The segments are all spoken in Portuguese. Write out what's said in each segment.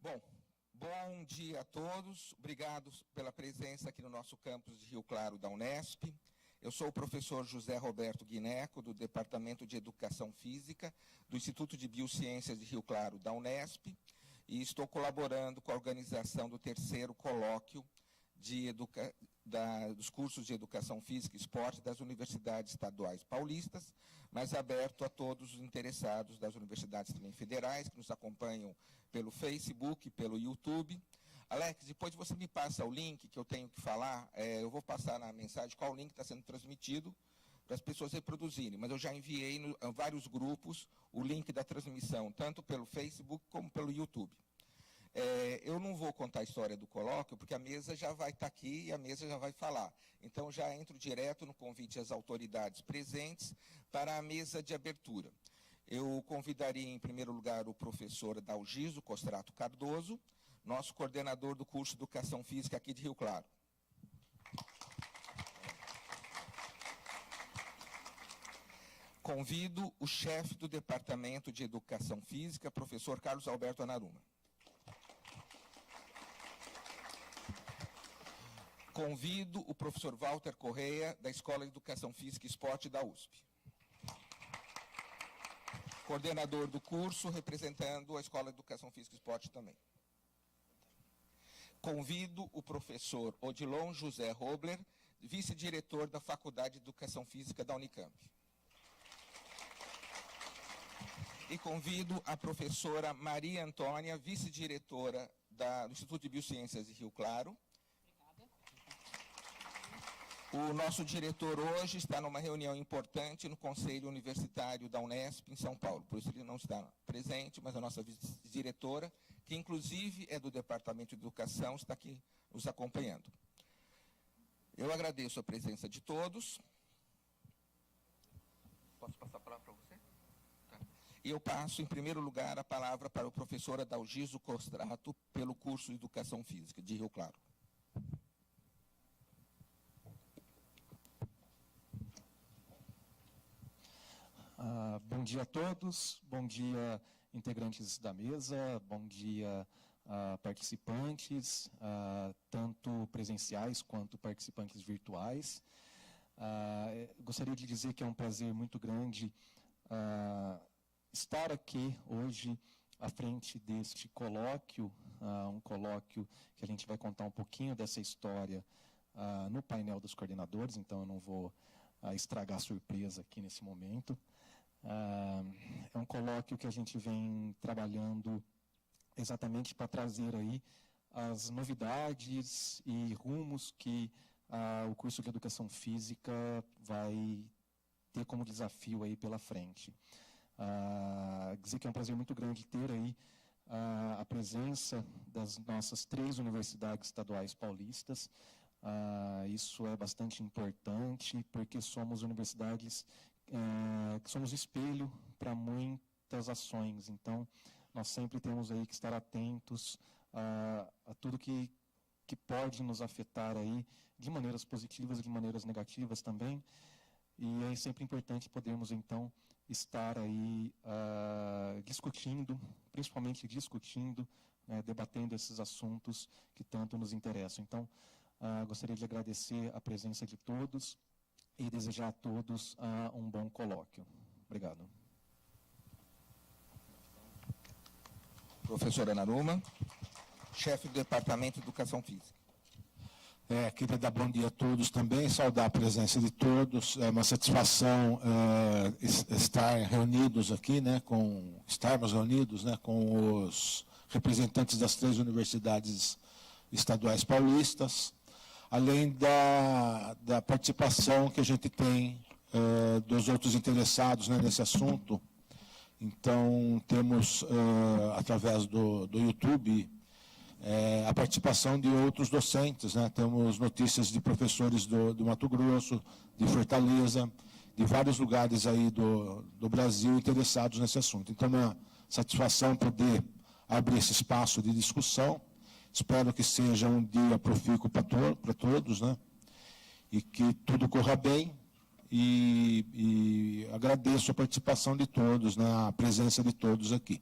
Bom, bom dia a todos. Obrigado pela presença aqui no nosso campus de Rio Claro da Unesp. Eu sou o professor José Roberto Guineco, do Departamento de Educação Física, do Instituto de Biociências de Rio Claro da Unesp, e estou colaborando com a organização do terceiro colóquio dos cursos de Educação Física e Esporte das Universidades Estaduais Paulistas, mas aberto a todos os interessados das universidades também federais, que nos acompanham pelo Facebook, pelo YouTube. Alex, depois você me passa o link que eu tenho que falar, eu vou passar na mensagem qual link está sendo transmitido para as pessoas reproduzirem, mas eu já enviei em vários grupos o link da transmissão, tanto pelo Facebook como pelo YouTube. Eu não vou contar a história do colóquio, porque a mesa já vai estar aqui e a mesa já vai falar. Então, já entro direto no convite às autoridades presentes para a mesa de abertura. Eu convidaria, em primeiro lugar, o professor Dalgiso Costrato Cardoso, nosso coordenador do curso de Educação Física aqui de Rio Claro. Convido o chefe do Departamento de Educação Física, professor Carlos Alberto Anaruma. Convido o professor Walter Correia, da Escola de Educação Física e Esporte da USP. Coordenador do curso, representando a Escola de Educação Física e Esporte também. Convido o professor Odilon José Robler, vice-diretor da Faculdade de Educação Física da Unicamp. E convido a professora Maria Antônia, vice-diretora do Instituto de Biociências de Rio Claro. O nosso diretor hoje está numa reunião importante no Conselho Universitário da Unesp, em São Paulo. Por isso ele não está presente, mas a nossa vice-diretora, que inclusive é do Departamento de Educação, está aqui nos acompanhando. Eu agradeço a presença de todos. Posso passar a palavra para você? Tá. E eu passo, em primeiro lugar, a palavra para o professor Adalgiso Costrato, pelo curso de Educação Física de Rio Claro. Bom dia a todos, bom dia integrantes da mesa, bom dia participantes, tanto presenciais quanto participantes virtuais. Gostaria de dizer que é um prazer muito grande estar aqui hoje à frente deste colóquio, um colóquio que a gente vai contar um pouquinho dessa história no painel dos coordenadores, então eu não vou estragar a surpresa aqui nesse momento. É um colóquio que a gente vem trabalhando exatamente para trazer aí as novidades e rumos que o curso de Educação Física vai ter como desafio aí pela frente. Dizer que é um prazer muito grande ter aí a presença das nossas 3 universidades estaduais paulistas. Isso é bastante importante, porque somos universidades que somos espelho para muitas ações. Então, nós sempre temos aí que estar atentos a tudo que pode nos afetar aí, de maneiras positivas e de maneiras negativas também. E é sempre importante podermos, então, estar aí discutindo, principalmente discutindo, debatendo esses assuntos que tanto nos interessam. Então, gostaria de agradecer a presença de todos e desejar a todos um bom colóquio. Obrigado. Professora Anaruma, chefe do Departamento de Educação Física. Queria dar bom dia a todos também, saudar a presença de todos. É uma satisfação estarmos reunidos aqui, com os representantes das 3 universidades estaduais paulistas, além da participação que a gente tem dos outros interessados nesse assunto. Então, temos, através do YouTube, a participação de outros docentes. Temos notícias de professores do Mato Grosso, de Fortaleza, de vários lugares aí do Brasil interessados nesse assunto. Então, é uma satisfação poder abrir esse espaço de discussão. Espero que seja um dia profícuo para todos, e que tudo corra bem. E agradeço a participação de todos, a presença de todos aqui.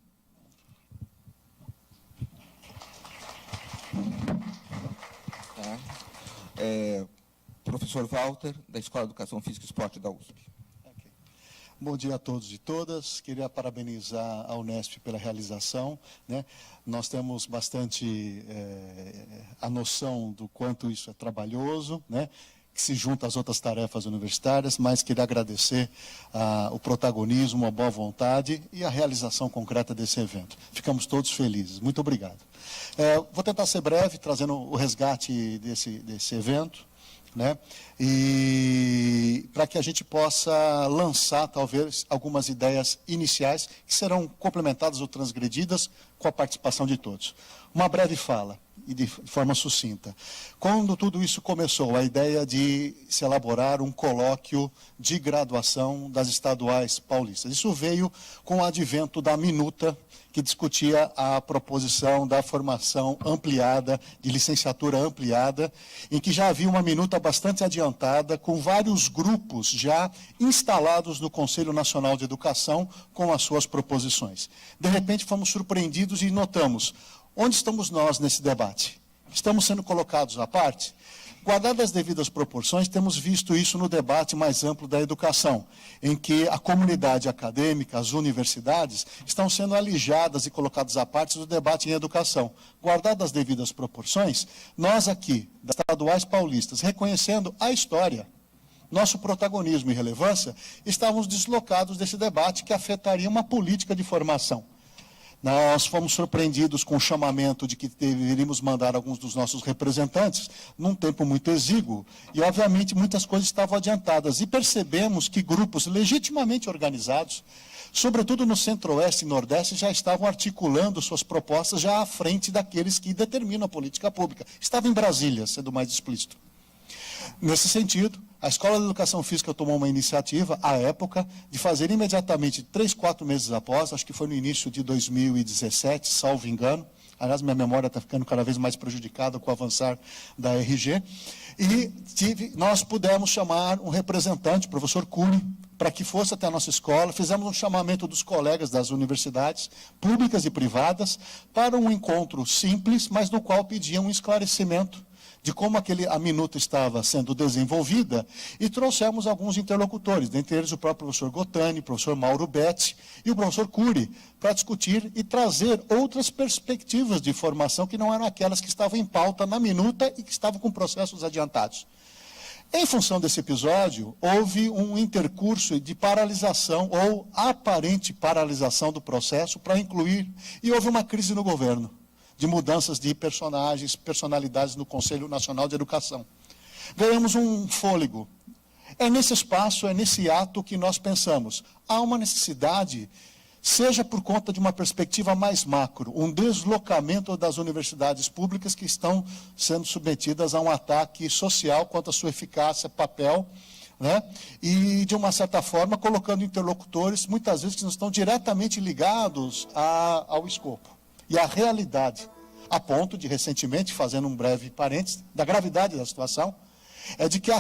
professor Walter, da Escola de Educação Física e Esporte da USP. Okay. Bom dia a todos e todas. Queria parabenizar a Unesp pela realização, né? Nós temos bastante a noção do quanto isso é trabalhoso, né? Que se junta às outras tarefas universitárias, mas queria agradecer o protagonismo, a boa vontade e a realização concreta desse evento. Ficamos todos felizes. Muito obrigado. Vou tentar ser breve, trazendo o resgate desse evento, né? E para que a gente possa lançar, talvez, algumas ideias iniciais que serão complementadas ou transgredidas com a participação de todos. Uma breve fala, e de forma sucinta. Quando tudo isso começou, a ideia de se elaborar um colóquio de graduação das estaduais paulistas. Isso veio com o advento da minuta, que discutia a proposição da formação ampliada, de licenciatura ampliada, em que já havia uma minuta bastante adiantada, com vários grupos já instalados no Conselho Nacional de Educação com as suas proposições. De repente, fomos surpreendidos e notamos: onde estamos nós nesse debate? Estamos sendo colocados à parte? Guardadas as devidas proporções, temos visto isso no debate mais amplo da educação, em que a comunidade acadêmica, as universidades, estão sendo alijadas e colocadas à parte do debate em educação. Guardadas as devidas proporções, nós aqui, das estaduais paulistas, reconhecendo a história, nosso protagonismo e relevância, estávamos deslocados desse debate que afetaria uma política de formação. Nós fomos surpreendidos com o chamamento de que deveríamos mandar alguns dos nossos representantes num tempo muito exíguo. E, obviamente, muitas coisas estavam adiantadas. E percebemos que grupos legitimamente organizados, sobretudo no Centro-Oeste e Nordeste, já estavam articulando suas propostas já à frente daqueles que determinam a política pública. Estava em Brasília, sendo mais explícito. Nesse sentido, a Escola de Educação Física tomou uma iniciativa, à época, de fazer imediatamente, 3, 4 meses após, acho que foi no início de 2017, salvo engano, aliás, minha memória está ficando cada vez mais prejudicada com o avançar da RG, e nós pudemos chamar um representante, o professor Cury, para que fosse até a nossa escola. Fizemos um chamamento dos colegas das universidades, públicas e privadas, para um encontro simples, mas no qual pediam um esclarecimento de como a minuta estava sendo desenvolvida, e trouxemos alguns interlocutores, dentre eles o próprio professor Gotani, o professor Mauro Betti e o professor Cury, para discutir e trazer outras perspectivas de formação que não eram aquelas que estavam em pauta na minuta e que estavam com processos adiantados. Em função desse episódio, houve um intercurso de paralisação ou aparente paralisação do processo para incluir, e houve uma crise no governo, de mudanças de personalidades no Conselho Nacional de Educação. Ganhamos um fôlego. É nesse espaço, é nesse ato que nós pensamos. Há uma necessidade, seja por conta de uma perspectiva mais macro, um deslocamento das universidades públicas que estão sendo submetidas a um ataque social quanto à sua eficácia, papel, né? E, de uma certa forma, colocando interlocutores, muitas vezes, que não estão diretamente ligados ao escopo e à realidade, a ponto de, recentemente, fazendo um breve parênteses, da gravidade da situação, é de que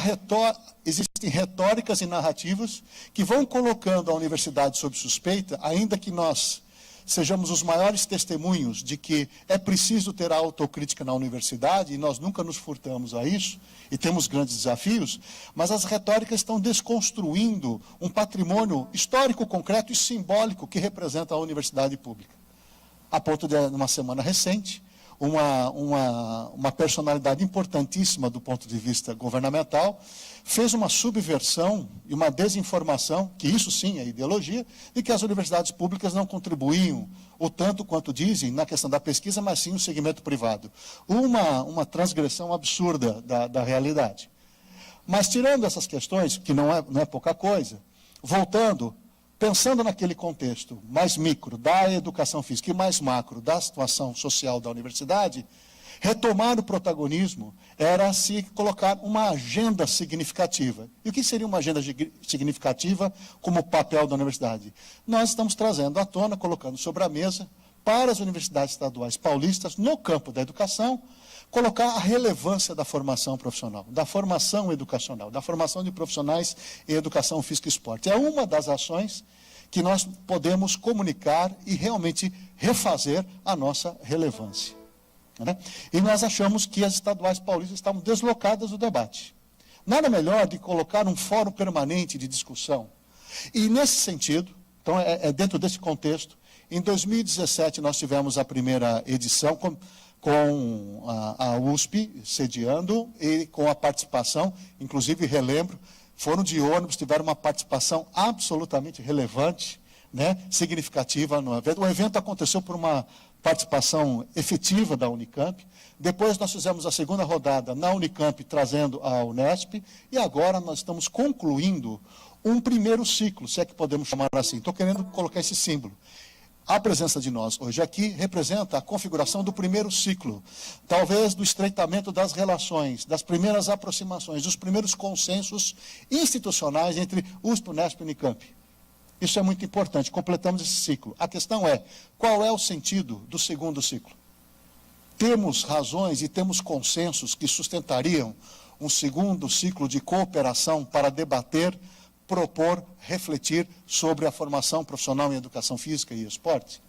existem retóricas e narrativas que vão colocando a universidade sob suspeita, ainda que nós sejamos os maiores testemunhos de que é preciso ter a autocrítica na universidade, e nós nunca nos furtamos a isso, e temos grandes desafios, mas as retóricas estão desconstruindo um patrimônio histórico, concreto e simbólico que representa a universidade pública. A ponto de, numa semana recente, uma personalidade importantíssima do ponto de vista governamental fez uma subversão e uma desinformação, que isso sim é ideologia, de que as universidades públicas não contribuíam o tanto quanto dizem na questão da pesquisa, mas sim o segmento privado. Uma transgressão absurda da realidade. Mas, tirando essas questões, que não é pouca coisa, voltando, pensando naquele contexto mais micro da educação física e mais macro da situação social da universidade, retomar o protagonismo era se colocar uma agenda significativa. E o que seria uma agenda significativa como papel da universidade? Nós estamos trazendo à tona, colocando sobre a mesa, para as universidades estaduais paulistas, no campo da educação, colocar a relevância da formação profissional, da formação educacional, da formação de profissionais em educação física e esporte. É uma das ações que nós podemos comunicar e realmente refazer a nossa relevância, né? E nós achamos que as estaduais paulistas estavam deslocadas do debate. Nada melhor de colocar um fórum permanente de discussão. E nesse sentido, então é dentro desse contexto, em 2017 nós tivemos a primeira edição com a USP sediando e com a participação, inclusive relembro, foram de ônibus, tiveram uma participação absolutamente relevante, né, significativa no evento. O evento aconteceu por uma participação efetiva da Unicamp. Depois nós fizemos a segunda rodada na Unicamp, trazendo a Unesp, e agora nós estamos concluindo um primeiro ciclo, se é que podemos chamar assim. Estou querendo colocar esse símbolo. A presença de nós hoje aqui representa a configuração do primeiro ciclo, talvez do estreitamento das relações, das primeiras aproximações, dos primeiros consensos institucionais entre USP, Unesp e Unicamp. Isso é muito importante, completamos esse ciclo. A questão é, qual é o sentido do segundo ciclo? Temos razões e temos consensos que sustentariam um segundo ciclo de cooperação para debater, propor, refletir sobre a formação profissional em educação física e esporte?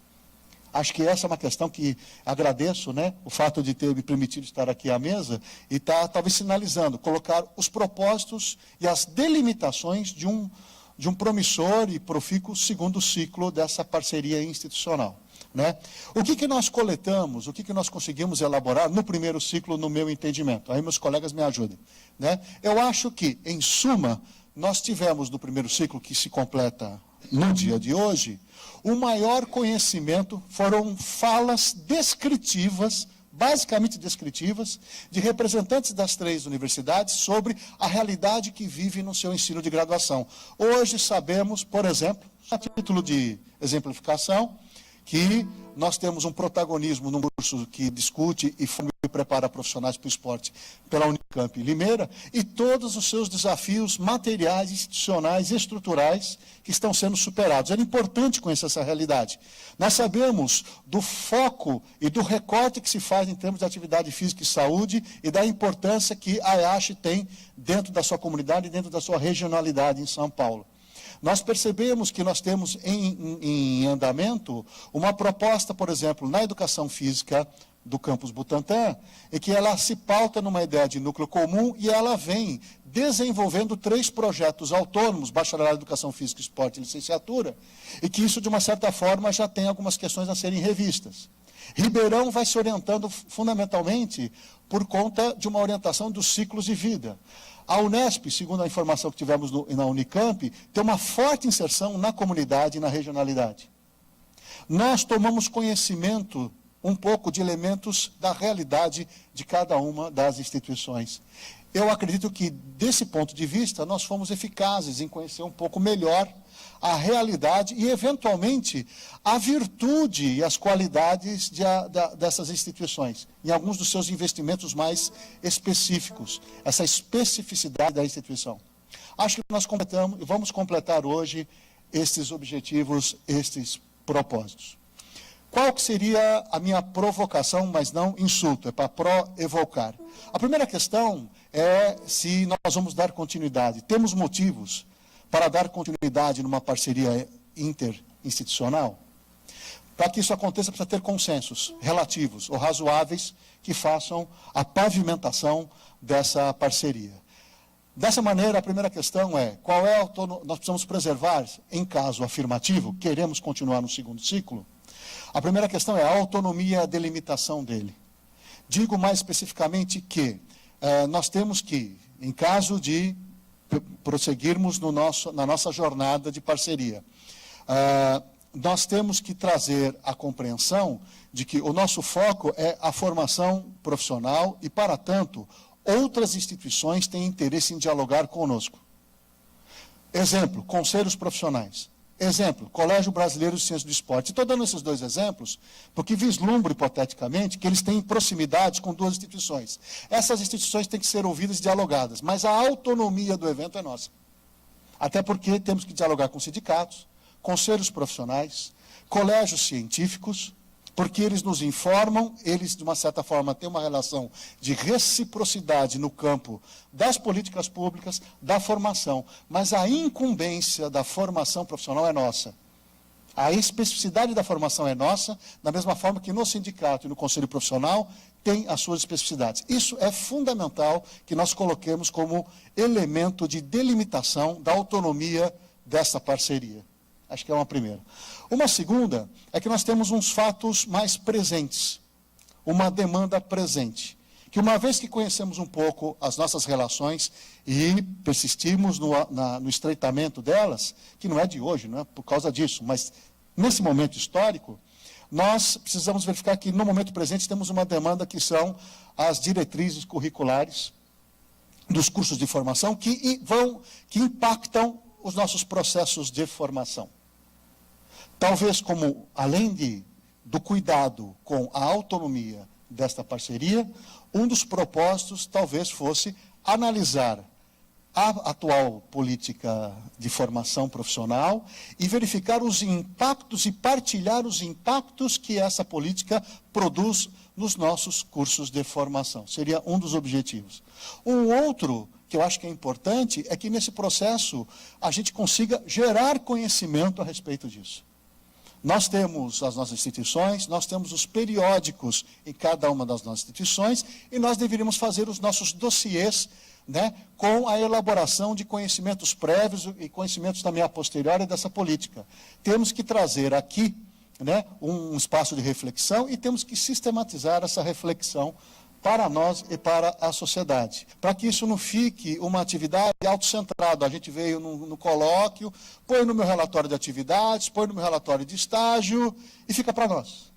Acho que essa é uma questão que agradeço, né, o fato de ter me permitido estar aqui à mesa e estar talvez sinalizando, colocar os propósitos e as delimitações de um promissor e profícuo segundo ciclo dessa parceria institucional. Né? O que nós coletamos, o que nós conseguimos elaborar no primeiro ciclo, no meu entendimento? Aí meus colegas me ajudem. Né? Eu acho que, em suma, nós tivemos no primeiro ciclo, que se completa no dia de hoje, o maior conhecimento foram falas descritivas, basicamente descritivas, de representantes das 3 universidades sobre a realidade que vive no seu ensino de graduação. Hoje sabemos, por exemplo, a título de exemplificação, que nós temos um protagonismo num curso que discute e forma e prepara profissionais para o esporte pela Unicamp Limeira, e todos os seus desafios materiais, institucionais e estruturais que estão sendo superados. Era importante conhecer essa realidade. Nós sabemos do foco e do recorte que se faz em termos de atividade física e saúde e da importância que a EASH tem dentro da sua comunidade e dentro da sua regionalidade em São Paulo. Nós percebemos que nós temos em andamento uma proposta, por exemplo, na educação física do campus Butantã, e que ela se pauta numa ideia de núcleo comum e ela vem desenvolvendo 3 projetos autônomos, bacharelado em educação física, esporte e licenciatura, e que isso, de uma certa forma, já tem algumas questões a serem revistas. Ribeirão vai se orientando fundamentalmente por conta de uma orientação dos ciclos de vida. A Unesp, segundo a informação que tivemos na Unicamp, tem uma forte inserção na comunidade e na regionalidade. Nós tomamos conhecimento um pouco de elementos da realidade de cada uma das instituições. Eu acredito que, desse ponto de vista, nós fomos eficazes em conhecer um pouco melhor a realidade e, eventualmente, a virtude e as qualidades dessas instituições, em alguns dos seus investimentos mais específicos, essa especificidade da instituição. Acho que nós completamos e vamos completar hoje estes objetivos, estes propósitos. Qual que seria a minha provocação, mas não insulto, é para pro-evocar? A primeira questão é se nós vamos dar continuidade. Temos motivos para dar continuidade numa parceria interinstitucional? Para que isso aconteça, precisa ter consensos relativos ou razoáveis que façam a pavimentação dessa parceria. Dessa maneira, a primeira questão é, qual é a autonomia? Nós precisamos preservar, em caso afirmativo, queremos continuar no segundo ciclo, a primeira questão é a autonomia e a delimitação dele. Digo mais especificamente que nós temos que, em caso de prosseguirmos na nossa jornada de parceria, nós temos que trazer a compreensão de que o nosso foco é a formação profissional e, para tanto, outras instituições têm interesse em dialogar conosco. Exemplo, conselhos profissionais. Exemplo, Colégio Brasileiro de Ciências do Esporte. Estou dando esses 2 exemplos porque vislumbro, hipoteticamente, que eles têm proximidades com 2 instituições. Essas instituições têm que ser ouvidas e dialogadas, mas a autonomia do evento é nossa. Até porque temos que dialogar com sindicatos, conselhos profissionais, colégios científicos, porque eles nos informam, eles, de uma certa forma, têm uma relação de reciprocidade no campo das políticas públicas, da formação, mas a incumbência da formação profissional é nossa. A especificidade da formação é nossa, da mesma forma que no sindicato e no conselho profissional tem as suas especificidades. Isso é fundamental que nós coloquemos como elemento de delimitação da autonomia dessa parceria. Acho que é uma primeira. Uma segunda é que nós temos uns fatos mais presentes, uma demanda presente, que uma vez que conhecemos um pouco as nossas relações e persistimos no estreitamento delas, que não é de hoje, não é por causa disso, mas nesse momento histórico, nós precisamos verificar que no momento presente temos uma demanda que são as diretrizes curriculares dos cursos de formação que impactam os nossos processos de formação. Talvez como, além do cuidado com a autonomia desta parceria, um dos propósitos talvez fosse analisar a atual política de formação profissional e verificar os impactos e partilhar os impactos que essa política produz nos nossos cursos de formação. Seria um dos objetivos. Um outro que eu acho que é importante é que nesse processo a gente consiga gerar conhecimento a respeito disso. Nós temos as nossas instituições, nós temos os periódicos em cada uma das nossas instituições e nós deveríamos fazer os nossos dossiês, né, com a elaboração de conhecimentos prévios e conhecimentos também a posteriori dessa política. Temos que trazer aqui, né, um espaço de reflexão e temos que sistematizar essa reflexão para nós e para a sociedade, para que isso não fique uma atividade autocentrada. A gente veio no colóquio, põe no meu relatório de atividades, põe no meu relatório de estágio e fica para nós.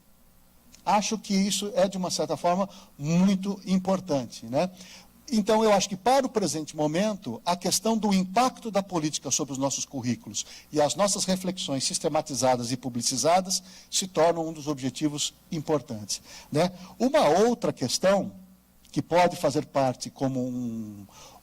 Acho que isso é, de uma certa forma, muito importante, né? Então, eu acho que para o presente momento, a questão do impacto da política sobre os nossos currículos e as nossas reflexões sistematizadas e publicizadas se tornam um dos objetivos importantes, né? Uma outra questão que pode fazer parte como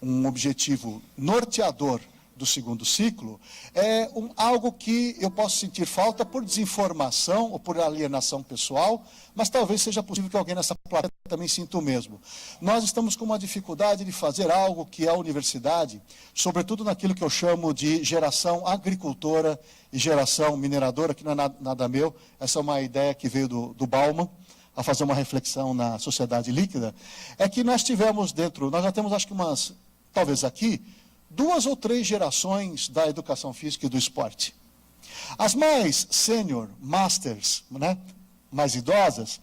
um objetivo norteador do segundo ciclo é algo que eu posso sentir falta por desinformação ou por alienação pessoal, mas talvez seja possível que alguém nessa plateia também sinta o mesmo. Nós estamos com uma dificuldade de fazer algo que a universidade, sobretudo naquilo que eu chamo de geração agricultora e geração mineradora, que não é nada meu, essa é uma ideia que veio do Bauman, a fazer uma reflexão na sociedade líquida, é que nós tivemos nós já temos acho que talvez aqui, 2 ou 3 gerações da educação física e do esporte. As mais sênior, masters, né, mais idosas,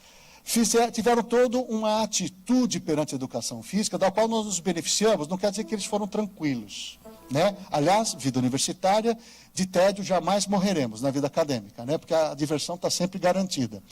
tiveram toda uma atitude perante a educação física, da qual nós nos beneficiamos, não quer dizer que eles foram tranquilos, né? Aliás, vida universitária, de tédio jamais morreremos na vida acadêmica, né? Porque a diversão está sempre garantida.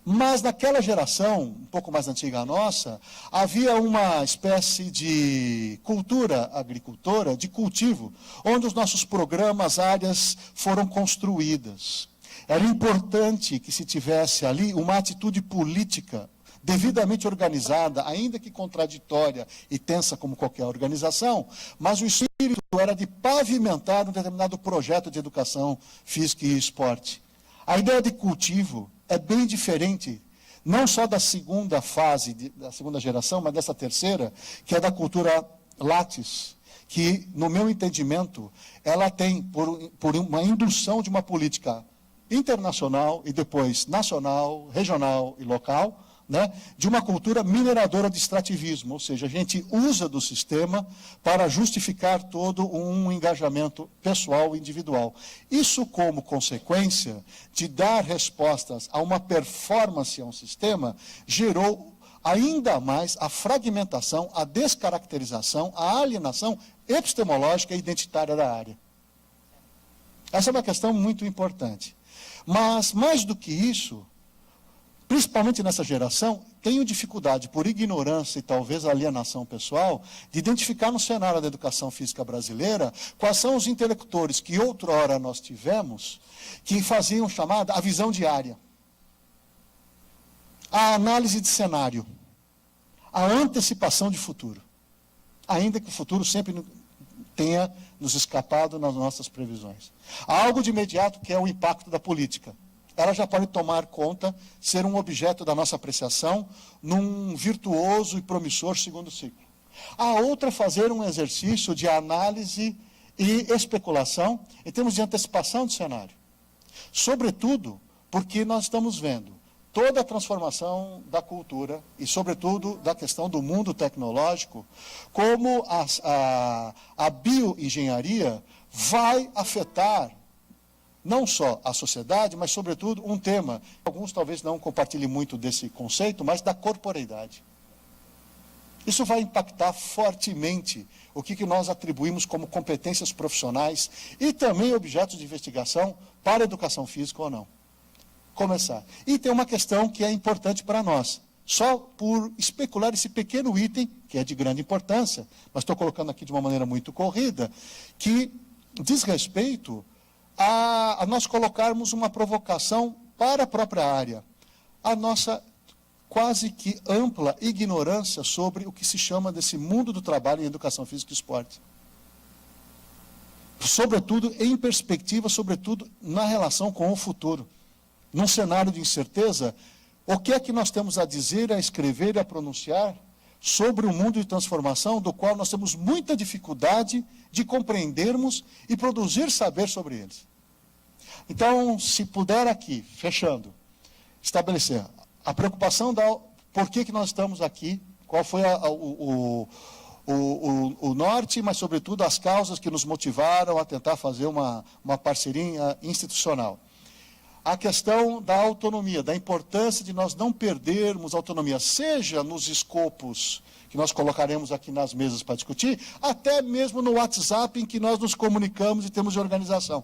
Mas naquela geração, um pouco mais antiga a nossa, havia uma espécie de cultura agricultora, de cultivo, onde os nossos programas, áreas foram construídas. Era importante que se tivesse ali uma atitude política devidamente organizada, ainda que contraditória e tensa como qualquer organização, mas o espírito era de pavimentar um determinado projeto de educação física e esporte. A ideia de cultivo é bem diferente, não só da segunda fase, da segunda geração, mas dessa terceira, que é da cultura Lattes, que, no meu entendimento, ela tem, por uma indução de uma política internacional e depois nacional, regional e local, né, de uma cultura mineradora de extrativismo, ou seja, a gente usa do sistema para justificar todo um engajamento pessoal e individual. Isso como consequência de dar respostas a uma performance a um sistema, gerou ainda mais a fragmentação, a descaracterização, a alienação epistemológica e identitária da área. Essa é uma questão muito importante. Mas, mais do que isso, principalmente nessa geração, tenho dificuldade, por ignorância e talvez alienação pessoal, de identificar no cenário da educação física brasileira quais são os interlocutores que outrora nós tivemos, que faziam chamada a visão de área, a análise de cenário, a antecipação de futuro, ainda que o futuro sempre tenha nos escapado nas nossas previsões. Há algo de imediato que é o impacto da política. Ela já pode tomar conta, ser um objeto da nossa apreciação, num virtuoso e promissor segundo ciclo. A outra é fazer um exercício de análise e especulação em termos de antecipação do cenário. Sobretudo porque nós estamos vendo toda a transformação da cultura e, sobretudo, da questão do mundo tecnológico, como a bioengenharia vai afetar não só a sociedade, mas, sobretudo, um tema. Alguns talvez não compartilhem muito desse conceito, mas da corporeidade. Isso vai impactar fortemente o que nós atribuímos como competências profissionais e também objetos de investigação para a educação física ou não. Começar. E tem uma questão que é importante para nós. Só por especular esse pequeno item, que é de grande importância, mas estou colocando aqui de uma maneira muito corrida, que diz respeito a nós colocarmos uma provocação para a própria área. A nossa quase que ampla ignorância sobre o que se chama desse mundo do trabalho em educação física e esporte. Sobretudo em perspectiva, sobretudo na relação com o futuro. Num cenário de incerteza, o que é que nós temos a dizer, a escrever e a pronunciar sobre o mundo de transformação do qual nós temos muita dificuldade de compreendermos e produzir saber sobre eles. Então, se puder aqui, fechando, estabelecer a preocupação da por que nós estamos aqui, qual foi o norte, mas, sobretudo, as causas que nos motivaram a tentar fazer uma parceria institucional. A questão da autonomia, da importância de nós não perdermos a autonomia, seja nos escopos que nós colocaremos aqui nas mesas para discutir, até mesmo no WhatsApp em que nós nos comunicamos e temos de organização.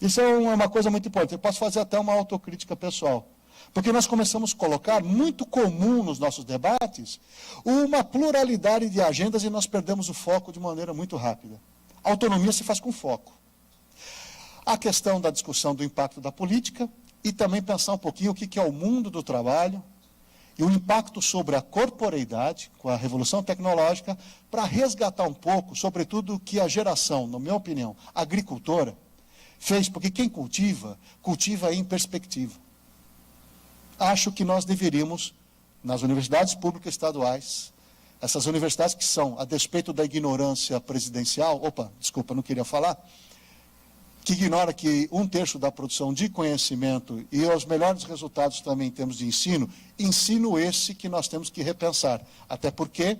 Isso é uma coisa muito importante. Eu posso fazer até uma autocrítica pessoal. Porque nós começamos a colocar, muito comum nos nossos debates, uma pluralidade de agendas e nós perdemos o foco de maneira muito rápida. A autonomia se faz com foco. A questão da discussão do impacto da política e também pensar um pouquinho o que é o mundo do trabalho e o impacto sobre a corporeidade, com a revolução tecnológica, para resgatar um pouco, sobretudo, o que a geração, na minha opinião, agricultora, fez, porque quem cultiva, cultiva em perspectiva. Acho que nós deveríamos, nas universidades públicas estaduais, essas universidades que são, a despeito da ignorância presidencial, não queria falar, que ignora que 1/3 da produção de conhecimento e os melhores resultados também em termos de ensino esse que nós temos que repensar. Até porque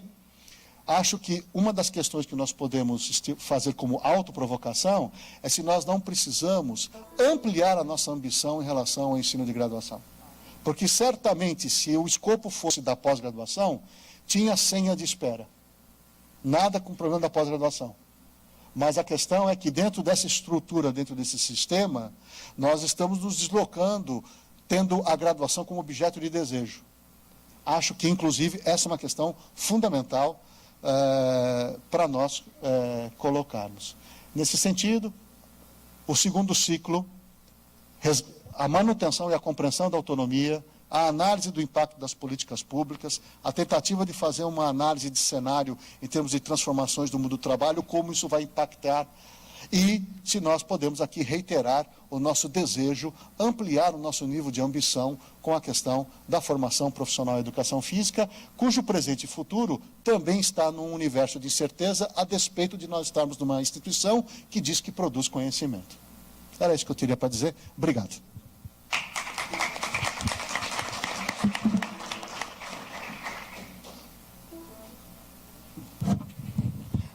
acho que uma das questões que nós podemos fazer como autoprovocação é se nós não precisamos ampliar a nossa ambição em relação ao ensino de graduação. Porque certamente, se o escopo fosse da pós-graduação, tinha senha de espera. Nada com o problema da pós-graduação. Mas a questão é que dentro dessa estrutura, dentro desse sistema, nós estamos nos deslocando, tendo a graduação como objeto de desejo. Acho que, inclusive, essa é uma questão fundamental para nós colocarmos. Nesse sentido, o segundo ciclo, a manutenção e a compreensão da autonomia, a análise do impacto das políticas públicas, a tentativa de fazer uma análise de cenário em termos de transformações do mundo do trabalho, como isso vai impactar, e se nós podemos aqui reiterar o nosso desejo, ampliar o nosso nível de ambição com a questão da formação profissional e educação física, cujo presente e futuro também está num universo de incerteza, a despeito de nós estarmos numa instituição que diz que produz conhecimento. Era isso que eu teria para dizer. Obrigado.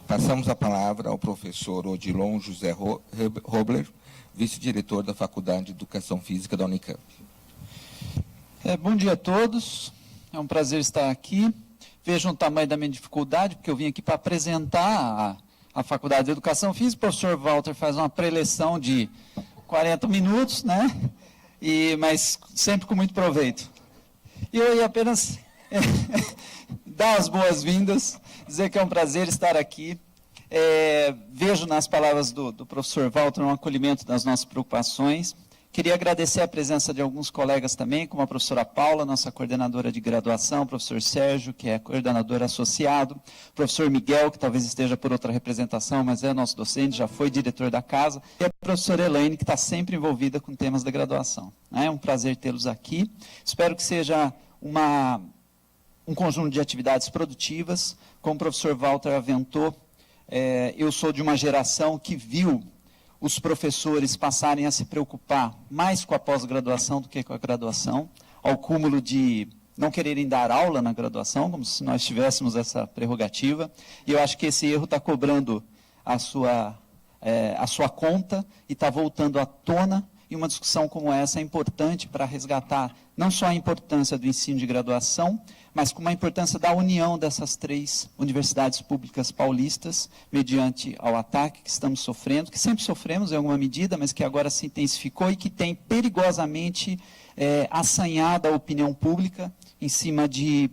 Passamos a palavra ao professor Odilon José Robler, vice-diretor da Faculdade de Educação Física da Unicamp. Bom dia a todos, é um prazer estar aqui. Vejam o tamanho da minha dificuldade, porque eu vim aqui para apresentar a Faculdade de Educação Física. O professor Walter faz uma preleção de 40 minutos, né? Mas sempre com muito proveito. E eu ia apenas dar as boas-vindas, dizer que é um prazer estar aqui. Vejo nas palavras do professor Walter um acolhimento das nossas preocupações. Queria agradecer a presença de alguns colegas também, como a professora Paula, nossa coordenadora de graduação, o professor Sérgio, que é coordenador associado, o professor Miguel, que talvez esteja por outra representação, mas é nosso docente, já foi diretor da casa, e a professora Elaine, que está sempre envolvida com temas da graduação. É um prazer tê-los aqui. Espero que seja um conjunto de atividades produtivas. Como o professor Walter aventou, eu sou de uma geração que viu os professores passarem a se preocupar mais com a pós-graduação do que com a graduação, ao cúmulo de não quererem dar aula na graduação, como se nós tivéssemos essa prerrogativa. E eu acho que esse erro está cobrando a sua conta e está voltando à tona. E uma discussão como essa é importante para resgatar não só a importância do ensino de graduação, mas como a importância da união dessas 3 universidades públicas paulistas, mediante ao ataque que estamos sofrendo, que sempre sofremos em alguma medida, mas que agora se intensificou e que tem perigosamente assanhado a opinião pública em cima de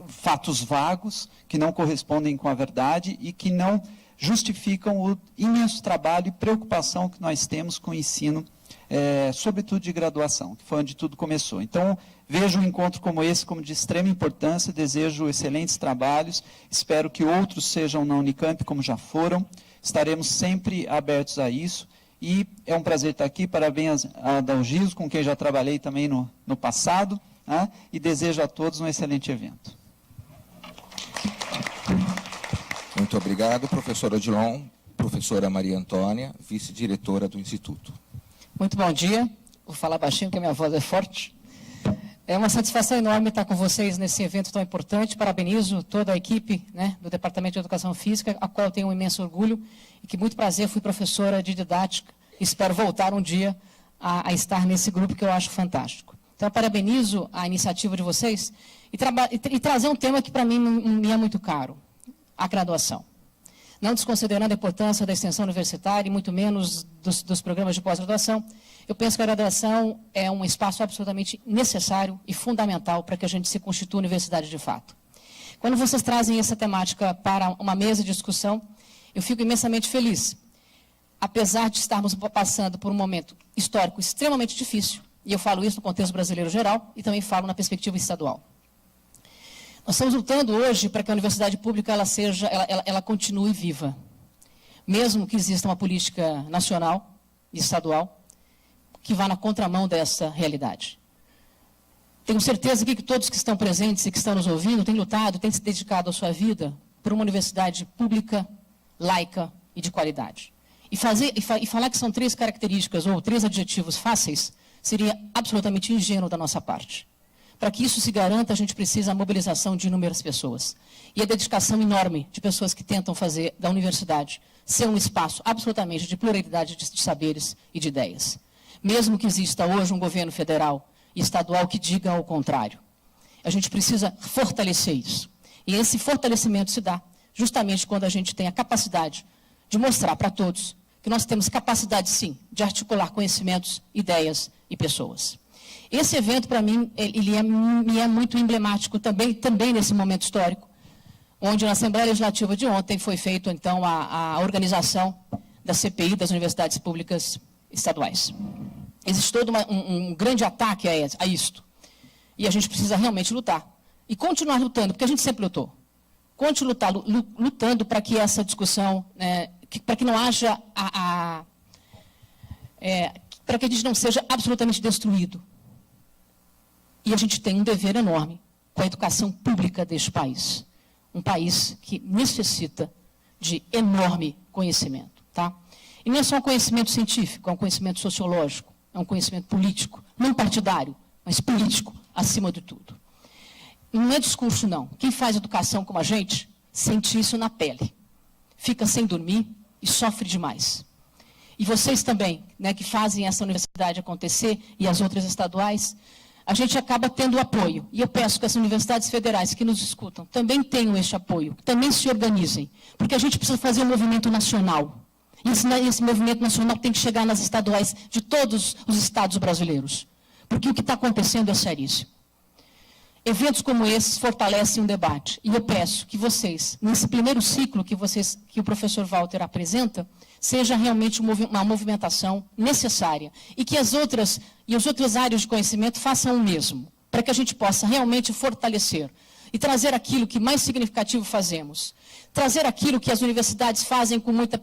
fatos vagos, que não correspondem com a verdade e que não justificam o imenso trabalho e preocupação que nós temos com o ensino, sobretudo de graduação, que foi onde tudo começou. Então, vejo um encontro como esse como de extrema importância, desejo excelentes trabalhos, espero que outros sejam na Unicamp, como já foram, estaremos sempre abertos a isso, e é um prazer estar aqui, parabéns a Adalgiso, com quem já trabalhei também no passado, né? E desejo a todos um excelente evento. Muito obrigado, professor Odilon. Professora Maria Antônia, vice-diretora do Instituto. Muito bom dia. Vou falar baixinho, porque a minha voz é forte. É uma satisfação enorme estar com vocês nesse evento tão importante. Parabenizo toda a equipe, né, do Departamento de Educação Física, a qual eu tenho um imenso orgulho e que muito prazer, fui professora de didática. Espero voltar um dia a estar nesse grupo que eu acho fantástico. Então, parabenizo a iniciativa de vocês e trazer um tema que para mim me é muito caro, a graduação. Não desconsiderando a importância da extensão universitária e muito menos dos programas de pós-graduação, eu penso que a graduação é um espaço absolutamente necessário e fundamental para que a gente se constitua universidade de fato. Quando vocês trazem essa temática para uma mesa de discussão, eu fico imensamente feliz. Apesar de estarmos passando por um momento histórico extremamente difícil, e eu falo isso no contexto brasileiro geral e também falo na perspectiva estadual. Nós estamos lutando hoje para que a universidade pública ela continue viva, mesmo que exista uma política nacional e estadual que vá na contramão dessa realidade. Tenho certeza que todos que estão presentes e que estão nos ouvindo têm lutado, têm se dedicado a sua vida por uma universidade pública, laica e de qualidade. E falar que são 3 características ou 3 adjetivos fáceis seria absolutamente ingênuo da nossa parte. Para que isso se garanta, a gente precisa da mobilização de inúmeras pessoas. E a dedicação enorme de pessoas que tentam fazer da universidade ser um espaço absolutamente de pluralidade de saberes e de ideias. Mesmo que exista hoje um governo federal e estadual que diga o contrário. A gente precisa fortalecer isso. E esse fortalecimento se dá justamente quando a gente tem a capacidade de mostrar para todos que nós temos capacidade, sim, de articular conhecimentos, ideias e pessoas. Esse evento, para mim, me é muito emblemático também nesse momento histórico, onde na Assembleia Legislativa de ontem foi feita, então, a organização da CPI das universidades públicas estaduais. Existe todo um grande ataque a isto. E a gente precisa realmente lutar. E continuar lutando, porque a gente sempre lutou. Continuar lutando para que essa discussão, para que não haja para que a gente não seja absolutamente destruído. E a gente tem um dever enorme com a educação pública deste país. Um país que necessita de enorme conhecimento. Tá? E não é só um conhecimento científico, é um conhecimento sociológico, é um conhecimento político, não partidário, mas político, acima de tudo. Não é discurso, não. Quem faz educação como a gente, sente isso na pele. Fica sem dormir e sofre demais. E vocês também, né, que fazem essa universidade acontecer, e as outras estaduais, a gente acaba tendo apoio. E eu peço que as universidades federais que nos escutam também tenham este apoio, também se organizem, porque a gente precisa fazer um movimento nacional. E esse movimento nacional tem que chegar nas estaduais de todos os estados brasileiros. Porque o que está acontecendo é seríssimo. Eventos como esses fortalecem um debate. E eu peço que vocês, nesse primeiro ciclo que o professor Walter apresenta, seja realmente uma movimentação necessária. E que as outras áreas de conhecimento façam o mesmo. Para que a gente possa realmente fortalecer. E trazer aquilo que mais significativo fazemos. Trazer aquilo que as universidades fazem com muita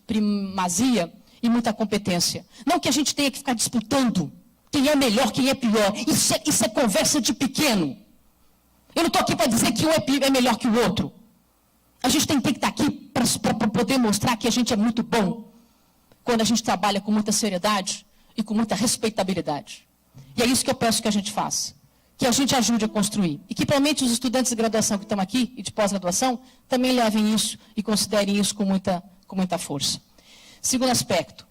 primazia e muita competência. Não que a gente tenha que ficar disputando quem é melhor, quem é pior. Isso é conversa de pequeno. Eu não estou aqui para dizer que um é melhor que o outro. A gente tem que estar aqui para poder mostrar que a gente é muito bom. quando a gente trabalha com muita seriedade e com muita respeitabilidade. E é isso que eu peço que a gente faça, que a gente ajude a construir. E que, realmente, os estudantes de graduação que estão aqui e de pós-graduação também levem isso e considerem isso com muita força. Segundo aspecto,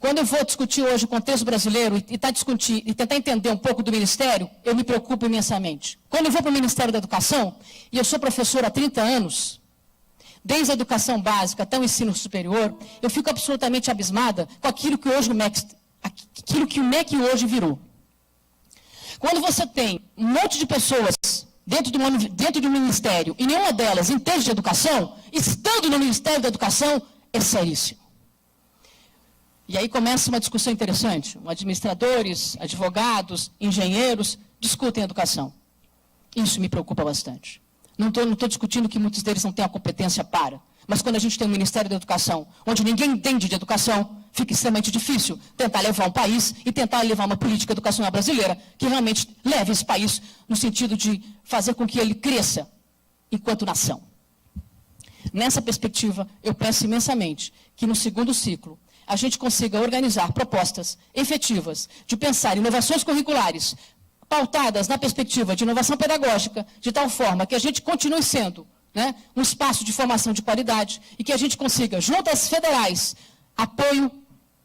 quando eu vou discutir hoje o contexto brasileiro e tentar entender um pouco do Ministério, eu me preocupo imensamente. Quando eu vou para o Ministério da Educação, e eu sou professora há 30 anos, desde a educação básica até o ensino superior, eu fico absolutamente abismada com aquilo que hoje o MEC hoje virou. Quando você tem um monte de pessoas dentro de um ministério, e nenhuma delas entende de educação, estando no Ministério da Educação, é seríssimo. E aí começa uma discussão interessante. Administradores, advogados, engenheiros discutem educação. Isso me preocupa bastante. Não estou discutindo que muitos deles não têm a competência para. Mas quando a gente tem um Ministério da Educação, onde ninguém entende de educação, fica extremamente difícil tentar levar um país e tentar levar uma política educacional brasileira que realmente leve esse país no sentido de fazer com que ele cresça enquanto nação. Nessa perspectiva, eu peço imensamente que no segundo ciclo a gente consiga organizar propostas efetivas de pensar inovações curriculares pautadas na perspectiva de inovação pedagógica, de tal forma que a gente continue sendo, né, um espaço de formação de qualidade e que a gente consiga, junto às federais, apoio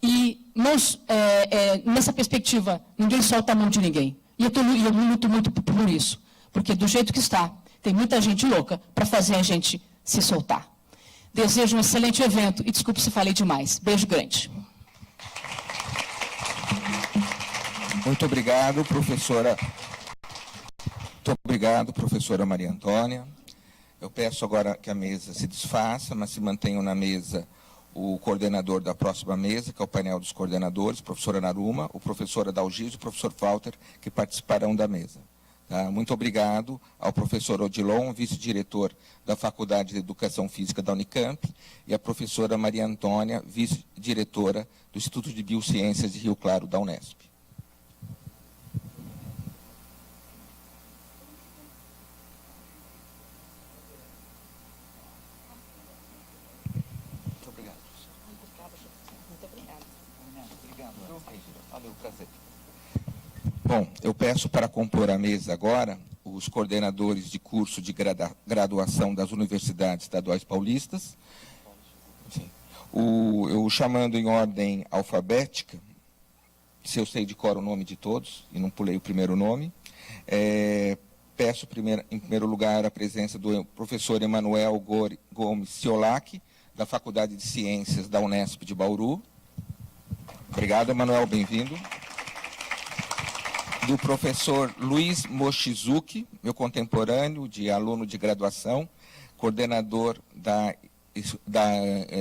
e mãos, nessa perspectiva, ninguém solta a mão de ninguém. E eu luto muito por isso, porque do jeito que está, tem muita gente louca para fazer a gente se soltar. Desejo um excelente evento e desculpe se falei demais. Beijo grande. Muito obrigado, professora. Muito obrigado, professora Maria Antônia. Eu peço agora que a mesa se desfaça, mas se mantenham na mesa o coordenador da próxima mesa, que é o painel dos coordenadores, professora Naruma, o professor Adalgisa e o professor Walter, que participarão da mesa. Tá? Muito obrigado ao professor Odilon, vice-diretor da Faculdade de Educação Física da Unicamp, e à professora Maria Antônia, vice-diretora do Instituto de Biociências de Rio Claro, da Unesp. Muito obrigado, professor. Muito obrigado. Valeu, prazer. Bom, eu peço para compor a mesa agora os coordenadores de curso de graduação das universidades estaduais paulistas. Eu chamando em ordem alfabética, se eu sei de cor o nome de todos, e não pulei o primeiro nome, peço em primeiro lugar a presença do professor Emanuel Gomes Ciolac, da Faculdade de Ciências da Unesp de Bauru. Obrigado, Emanuel, bem-vindo. Do professor Luiz Mochizuki, meu contemporâneo, aluno de graduação, coordenador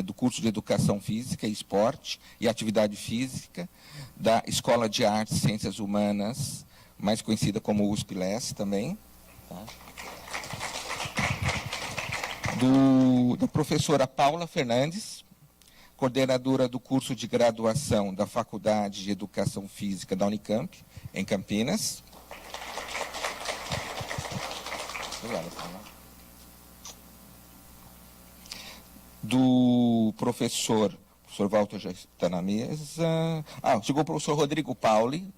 do curso de Educação Física e Esporte e Atividade Física da Escola de Artes e Ciências Humanas, mais conhecida como USP-LES também. Tá? Da professora Paula Fernandes, coordenadora do curso de graduação da Faculdade de Educação Física da Unicamp, em Campinas. Do professor Walter já está na mesa. Chegou o professor Rodrigo Pauli,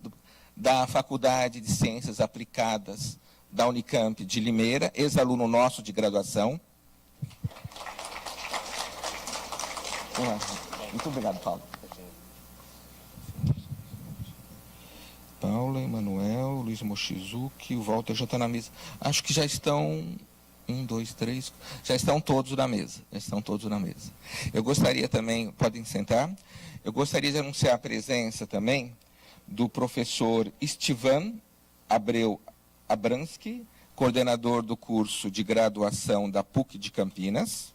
da Faculdade de Ciências Aplicadas da Unicamp de Limeira, ex-aluno nosso de graduação. Muito obrigado, Paulo. Paula, Emanuel, Luiz Mochizuki, o Walter já está na mesa. Acho que já estão... 1, 2, 3... Já estão todos na mesa. Eu gostaria também... Podem sentar. Eu gostaria de anunciar a presença também do professor Estivan Abreu Abransky, coordenador do curso de graduação da PUC de Campinas,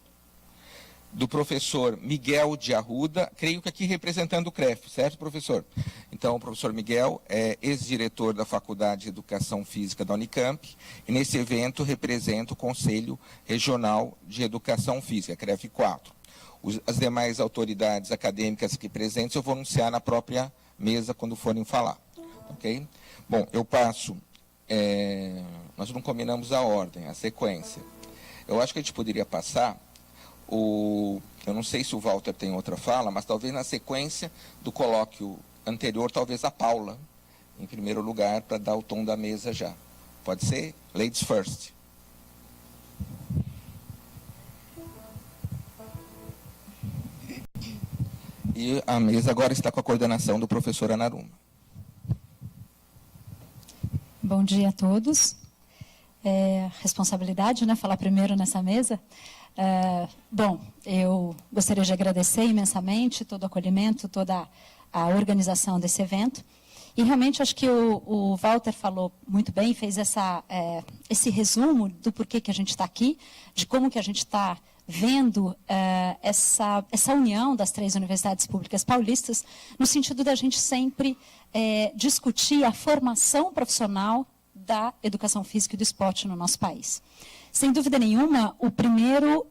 do professor Miguel de Arruda, creio que aqui representando o CREF, certo, professor? Então, o professor Miguel é ex-diretor da Faculdade de Educação Física da Unicamp, e nesse evento representa o Conselho Regional de Educação Física, CREF 4. As demais autoridades acadêmicas aqui presentes eu vou anunciar na própria mesa quando forem falar. Ok? Bom, eu passo... nós não combinamos a ordem, a sequência. Eu acho que a gente poderia passar... Eu não sei se o Walter tem outra fala, mas talvez na sequência do colóquio anterior, talvez a Paula, em primeiro lugar, para dar o tom da mesa já. Pode ser? Ladies first. E a mesa agora está com a coordenação do professor Anaruma. Bom dia a todos. Responsabilidade, né, falar primeiro nessa mesa. Bom, eu gostaria de agradecer imensamente todo o acolhimento, toda a organização desse evento. E realmente acho que o Walter falou muito bem, fez esse resumo do porquê que a gente está aqui, de como que a gente está vendo essa união das 3 universidades públicas paulistas, no sentido da gente sempre discutir a formação profissional da educação física e do esporte no nosso país. Sem dúvida nenhuma, o primeiro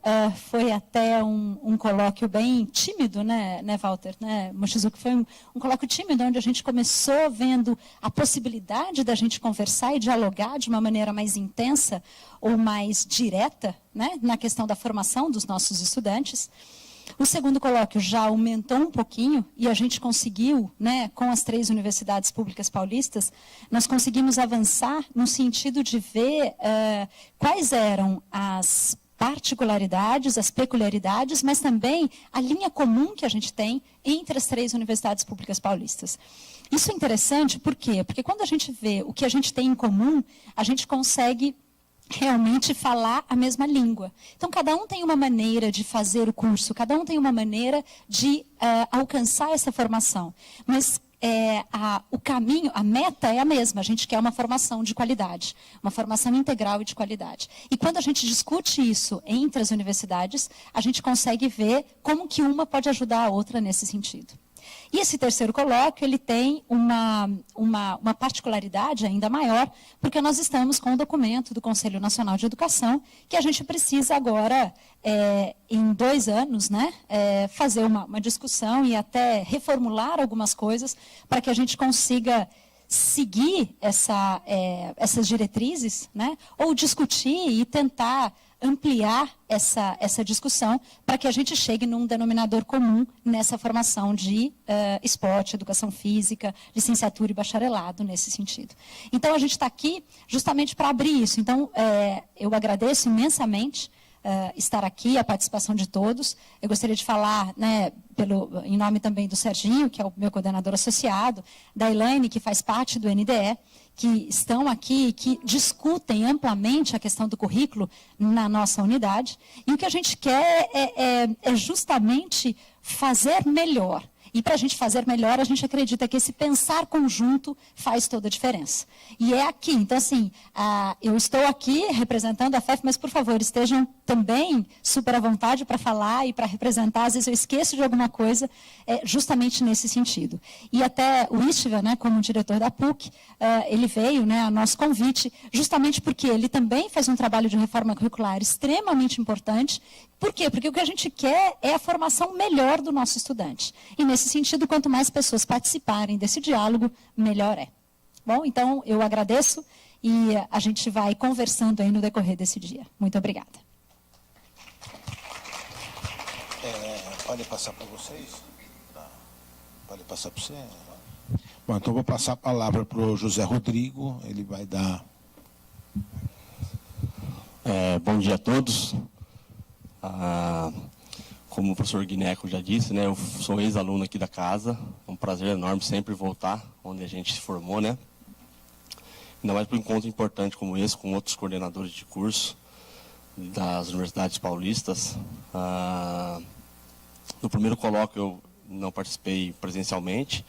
foi até um colóquio bem tímido, né Walter? Né, Mochizuki? Foi um colóquio tímido, onde a gente começou vendo a possibilidade da gente conversar e dialogar de uma maneira mais intensa ou mais direta, né, na questão da formação dos nossos estudantes. O segundo colóquio já aumentou um pouquinho e a gente conseguiu, né, com as 3 universidades públicas paulistas, nós conseguimos avançar no sentido de ver quais eram as particularidades, as peculiaridades, mas também a linha comum que a gente tem entre as 3 universidades públicas paulistas. Isso é interessante, por quê? Porque quando a gente vê o que a gente tem em comum, a gente consegue realmente falar a mesma língua. Então, cada um tem uma maneira de fazer o curso, cada um tem uma maneira de alcançar essa formação. Mas o caminho, a meta é a mesma. A gente quer uma formação de qualidade, uma formação integral e de qualidade. E quando a gente discute isso entre as universidades, a gente consegue ver como que uma pode ajudar a outra nesse sentido. E esse terceiro colóquio, ele tem uma particularidade ainda maior, porque nós estamos com o documento do Conselho Nacional de Educação, que a gente precisa agora, em 2 anos, né, fazer uma discussão e até reformular algumas coisas para que a gente consiga seguir essas diretrizes, né, ou discutir e tentar ampliar essa discussão para que a gente chegue num denominador comum nessa formação de esporte, educação física, licenciatura e bacharelado nesse sentido. Então, a gente está aqui justamente para abrir isso. Então, eu agradeço imensamente estar aqui, a participação de todos. Eu gostaria de falar, né, em nome também do Serginho, que é o meu coordenador associado, da Elaine, que faz parte do NDE, que estão aqui, que discutem amplamente a questão do currículo na nossa unidade. E o que a gente quer é justamente fazer melhor. E para a gente fazer melhor, a gente acredita que esse pensar conjunto faz toda a diferença. E é aqui. Então, assim, eu estou aqui representando a FEF, mas, por favor, estejam também super à vontade para falar e para representar. Às vezes eu esqueço de alguma coisa, justamente nesse sentido. E até o Istvan, né, como diretor da PUC, ele veio, né, a nosso convite, justamente porque ele também faz um trabalho de reforma curricular extremamente importante. Por quê? Porque o que a gente quer é a formação melhor do nosso estudante. E, nesse sentido, quanto mais pessoas participarem desse diálogo, melhor é. Bom, então, eu agradeço e a gente vai conversando aí no decorrer desse dia. Muito obrigada. Pode passar para vocês? Pode passar para você? Bom, então vou passar a palavra para o José Rodrigo, ele vai dar... Bom dia a todos. Como o professor Guineco já disse, né, eu sou ex-aluno aqui da casa, é um prazer enorme sempre voltar onde a gente se formou, né? Ainda mais para um encontro importante como esse, com outros coordenadores de curso das universidades paulistas. No primeiro colóquio eu não participei presencialmente,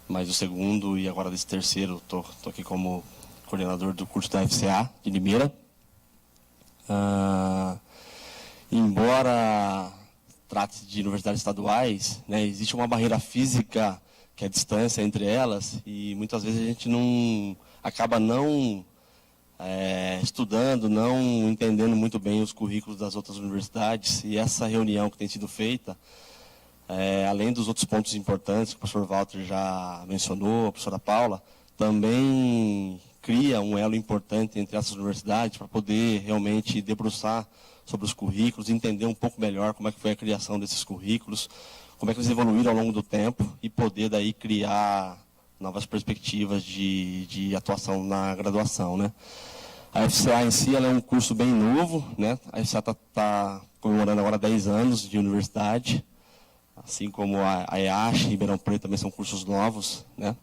mas o segundo e agora desse terceiro, estou aqui como coordenador do curso da FCA de Limeira. Embora trate-se de universidades estaduais, né, existe uma barreira física, que é a distância entre elas, e muitas vezes a gente acaba não estudando, não entendendo muito bem os currículos das outras universidades, e essa reunião que tem sido feita, além dos outros pontos importantes que o professor Walter já mencionou, a professora Paula, também cria um elo importante entre essas universidades para poder realmente debruçar sobre os currículos, entender um pouco melhor como é que foi a criação desses currículos, como é que eles evoluíram ao longo do tempo e poder daí criar novas perspectivas de atuação na graduação, né? A FCA em si, ela é um curso bem novo, né? A FCA está comemorando agora 10 anos de universidade, assim como a EASH e Ribeirão Preto também são cursos novos, né?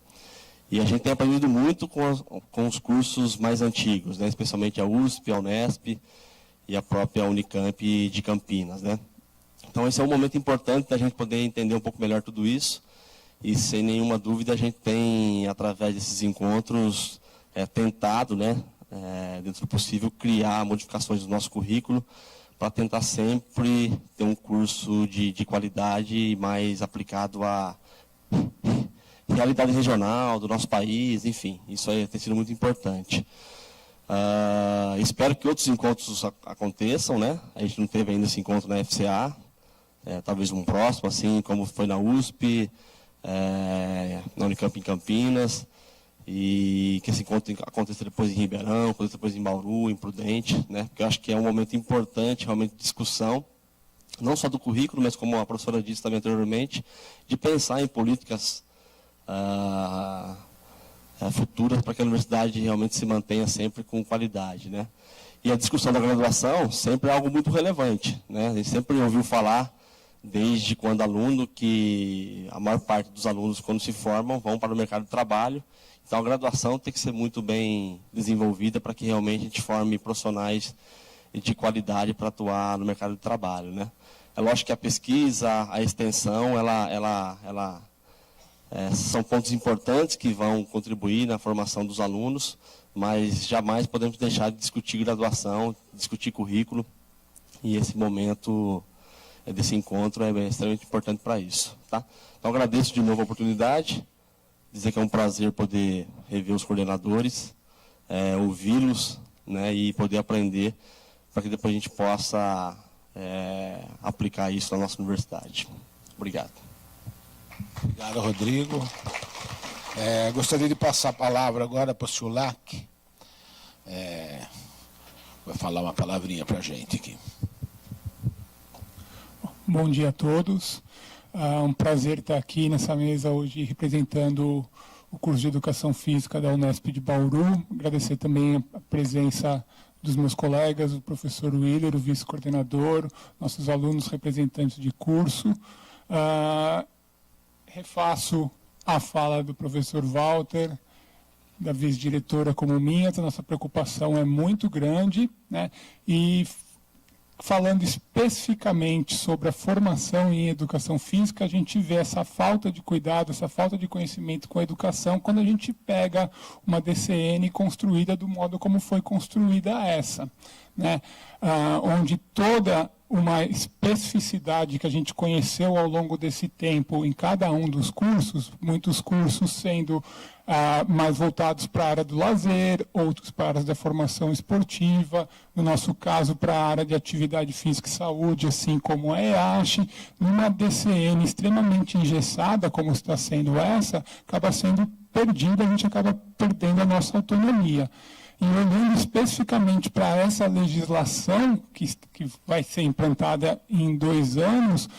E a gente tem aprendido muito com os cursos mais antigos, né? Especialmente a USP, a Unesp e a própria Unicamp de Campinas, né? Então esse é um momento importante da gente poder entender um pouco melhor tudo isso e sem nenhuma dúvida a gente tem, através desses encontros, tentado, né, dentro do possível, criar modificações do nosso currículo para tentar sempre ter um curso de qualidade mais aplicado à realidade regional do nosso país, enfim, isso aí tem sido muito importante. Espero que outros encontros aconteçam, né? A gente não teve ainda esse encontro na FCA, talvez um próximo, assim como foi na USP, na Unicamp em Campinas, e que esse encontro aconteça depois em Ribeirão, aconteça depois em Bauru, em Prudente, né? Porque eu acho que é um momento importante, realmente, de discussão, não só do currículo, mas como a professora disse também anteriormente, de pensar em políticas futuras para que a universidade realmente se mantenha sempre com qualidade, né? E a discussão da graduação sempre é algo muito relevante, né? A gente sempre ouviu falar, desde quando aluno, que a maior parte dos alunos, quando se formam, vão para o mercado de trabalho. Então, a graduação tem que ser muito bem desenvolvida para que realmente a gente forme profissionais de qualidade para atuar no mercado de trabalho, né? É lógico que a pesquisa, a extensão, são pontos importantes que vão contribuir na formação dos alunos, mas jamais podemos deixar de discutir graduação, discutir currículo, e esse momento desse encontro é extremamente importante para isso, tá? Então, agradeço de novo a oportunidade, dizer que é um prazer poder rever os coordenadores, ouvi-los, né, e poder aprender para que depois a gente possa aplicar isso na nossa universidade. Obrigado. Obrigado, Rodrigo. Gostaria de passar a palavra agora para o Schulach. Vai falar uma palavrinha para a gente aqui. Bom dia a todos. É um prazer estar aqui nessa mesa hoje representando o curso de Educação Física da Unesp de Bauru. Agradecer também a presença dos meus colegas, o professor Willer, o vice-coordenador, nossos alunos representantes de curso. Refaço a fala do professor Walter, da vice-diretora como minha. A nossa preocupação é muito grande, né? E falando especificamente sobre a formação em educação física, a gente vê essa falta de cuidado, essa falta de conhecimento com a educação quando a gente pega uma DCN construída do modo como foi construída essa, né? Onde toda uma especificidade que a gente conheceu ao longo desse tempo em cada um dos cursos, muitos cursos sendo mais voltados para a área do lazer, outros para a área da formação esportiva, no nosso caso para a área de atividade física e saúde, assim como a EASH, numa DCN extremamente engessada, como está sendo essa, acaba sendo perdida, a gente acaba perdendo a nossa autonomia. E olhando especificamente para essa legislação que vai ser implantada em 2 anos,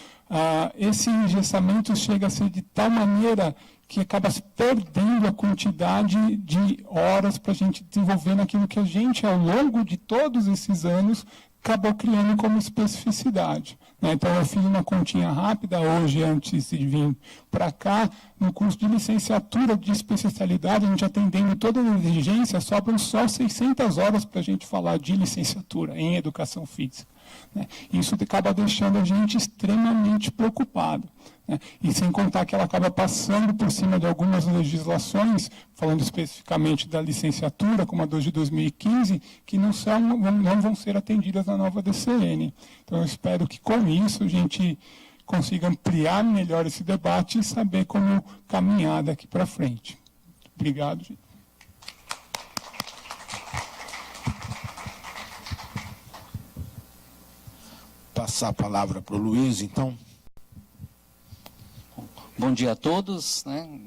esse engessamento chega a ser de tal maneira que acaba se perdendo a quantidade de horas para a gente desenvolver naquilo que a gente, ao longo de todos esses anos, acabou criando como especificidade, né? Então, eu fiz uma continha rápida hoje, antes de vir para cá, no curso de licenciatura de especialidade, a gente atendendo toda a exigência, sobram só 600 horas para a gente falar de licenciatura em educação física, né? Isso acaba deixando a gente extremamente preocupado, né? E sem contar que ela acaba passando por cima de algumas legislações, falando especificamente da licenciatura, como a de 2015, que não vão ser atendidas na nova DCN. Então, eu espero que com isso a gente consiga ampliar melhor esse debate e saber como caminhar daqui para frente. Obrigado, gente. Passar a palavra para o Luiz, então. Bom dia a todos, né?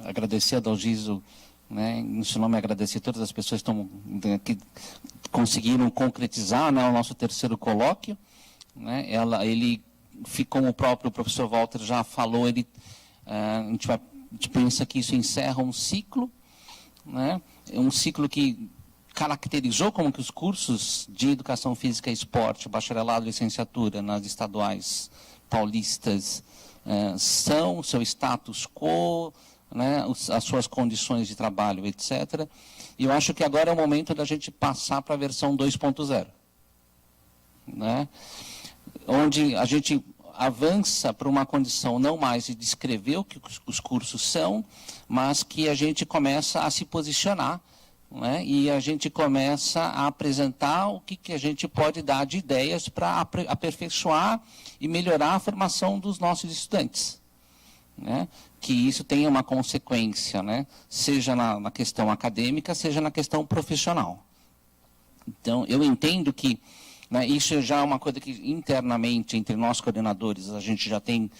Agradecer a Dalgiso, né? Em seu nome, agradecer a todas as pessoas que estão aqui conseguiram concretizar, né, o nosso terceiro colóquio, né? Ele, como o próprio professor Walter já falou, a gente pensa que isso encerra um ciclo, né? Um ciclo que caracterizou como que os cursos de Educação Física e Esporte, bacharelado e licenciatura nas estaduais paulistas, são o seu status quo, né, as suas condições de trabalho, etc. E eu acho que agora é o momento da gente passar para a versão 2.0, né, onde a gente avança para uma condição não mais de descrever o que os cursos são, mas que a gente começa a se posicionar, né, e a gente começa a apresentar o que a gente pode dar de ideias para aperfeiçoar e melhorar a formação dos nossos estudantes, né, que isso tenha uma consequência, né, seja na questão acadêmica, seja na questão profissional. Então, eu entendo que, né, isso já é uma coisa que internamente, entre nós coordenadores, a gente já tem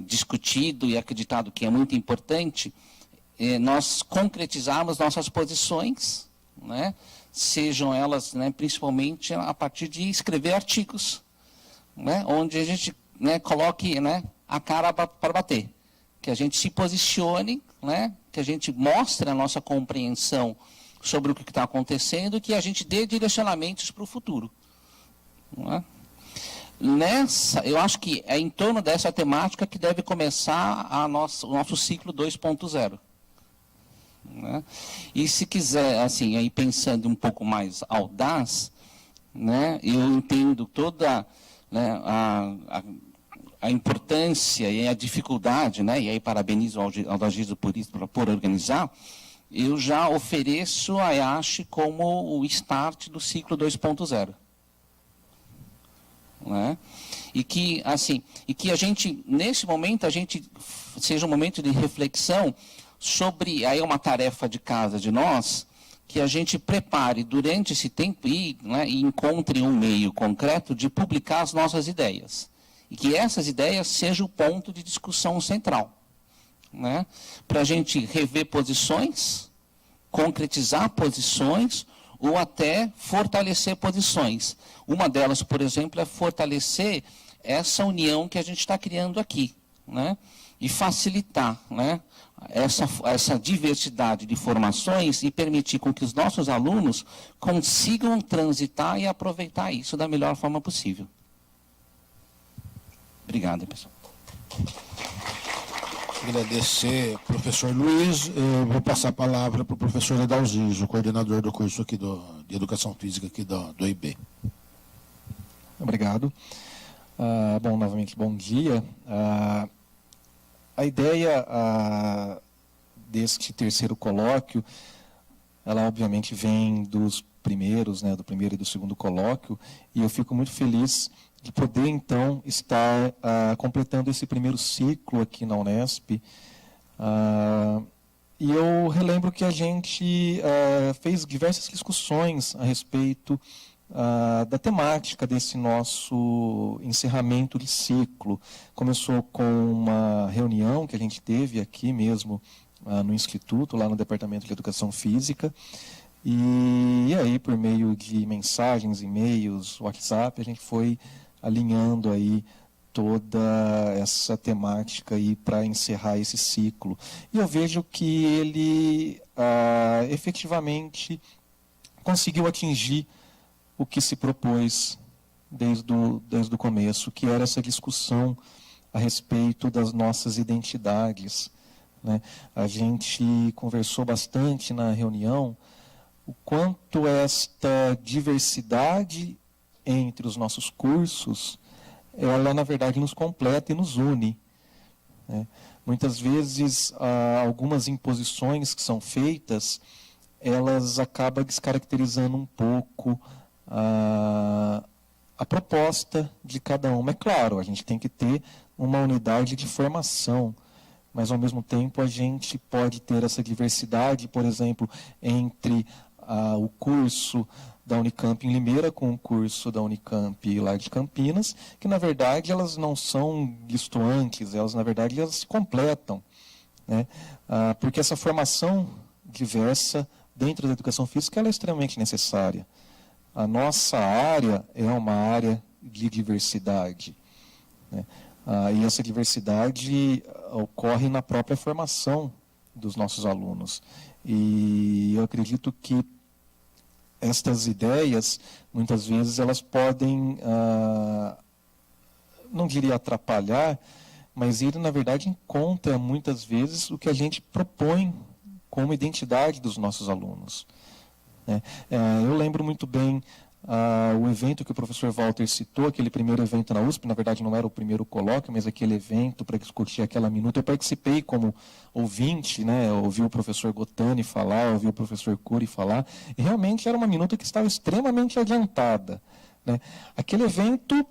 discutido e acreditado que é muito importante, nós concretizarmos nossas posições, né, sejam elas, né, principalmente a partir de escrever artigos, né, onde a gente, né, coloque, né, a cara para bater, que a gente se posicione, né, que a gente mostre a nossa compreensão sobre o que está acontecendo e que a gente dê direcionamentos para o futuro. Não é? Eu acho que é em torno dessa temática que deve começar o nosso ciclo 2.0. Né? E se quiser, assim, aí pensando um pouco mais audaz, né, eu entendo toda, né, a importância e a dificuldade, né, e aí parabenizo ao Dagiso por isso, por organizar. Eu já ofereço a IASH como o start do ciclo 2.0. Né? E que a gente, nesse momento, seja um momento de reflexão sobre, aí é uma tarefa de casa de nós, que a gente prepare durante esse tempo e encontre um meio concreto de publicar as nossas ideias. E que essas ideias sejam o ponto de discussão central. Né? Para a gente rever posições, concretizar posições ou até fortalecer posições. Uma delas, por exemplo, é fortalecer essa união que a gente está criando aqui, né? E facilitar, né, essa diversidade de formações e permitir com que os nossos alunos consigam transitar e aproveitar isso da melhor forma possível. Obrigado, pessoal. Agradecer ao professor Luiz. Eu vou passar a palavra para o professor Edalzijo, coordenador do curso aqui de Educação Física aqui do IB. Obrigado. Bom, novamente, bom dia. A ideia deste terceiro colóquio, ela obviamente vem dos primeiros, né, do primeiro e do segundo colóquio, e eu fico muito feliz de poder, então, estar completando esse primeiro ciclo aqui na Unesp. E eu relembro que a gente fez diversas discussões a respeito da temática desse nosso encerramento de ciclo. Começou com uma reunião que a gente teve aqui mesmo no Instituto, lá no Departamento de Educação Física, e aí por meio de mensagens, e-mails, WhatsApp, a gente foi alinhando aí toda essa temática aí para encerrar esse ciclo. E eu vejo que ele efetivamente conseguiu atingir o que se propôs desde o começo, que era essa discussão a respeito das nossas identidades. Né? A gente conversou bastante na reunião o quanto esta diversidade entre os nossos cursos, ela na verdade nos completa e nos une. Né? Muitas vezes, algumas imposições que são feitas, elas acabam descaracterizando um pouco a proposta de cada uma. É claro, a gente tem que ter uma unidade de formação, mas ao mesmo tempo a gente pode ter essa diversidade, por exemplo, entre o curso da Unicamp em Limeira com o curso da Unicamp lá de Campinas, que na verdade elas não são distantes, elas na verdade elas se completam, né? Porque essa formação diversa dentro da educação física ela é extremamente necessária. a nossa área é uma área de diversidade, né? E essa diversidade ocorre na própria formação dos nossos alunos. E eu acredito que estas ideias, muitas vezes, elas podem, não diria atrapalhar, mas ir, na verdade, em contra, muitas vezes, o que a gente propõe como identidade dos nossos alunos, né? Eu lembro muito bem o evento que o professor Walter citou, aquele primeiro evento na USP, na verdade não era o primeiro colóquio, mas aquele evento para discutir aquela minuta, eu participei como ouvinte, né, ouvi o professor Gottani falar, ouvi o professor Cury falar, e realmente era uma minuta que estava extremamente adiantada, né? Aquele evento,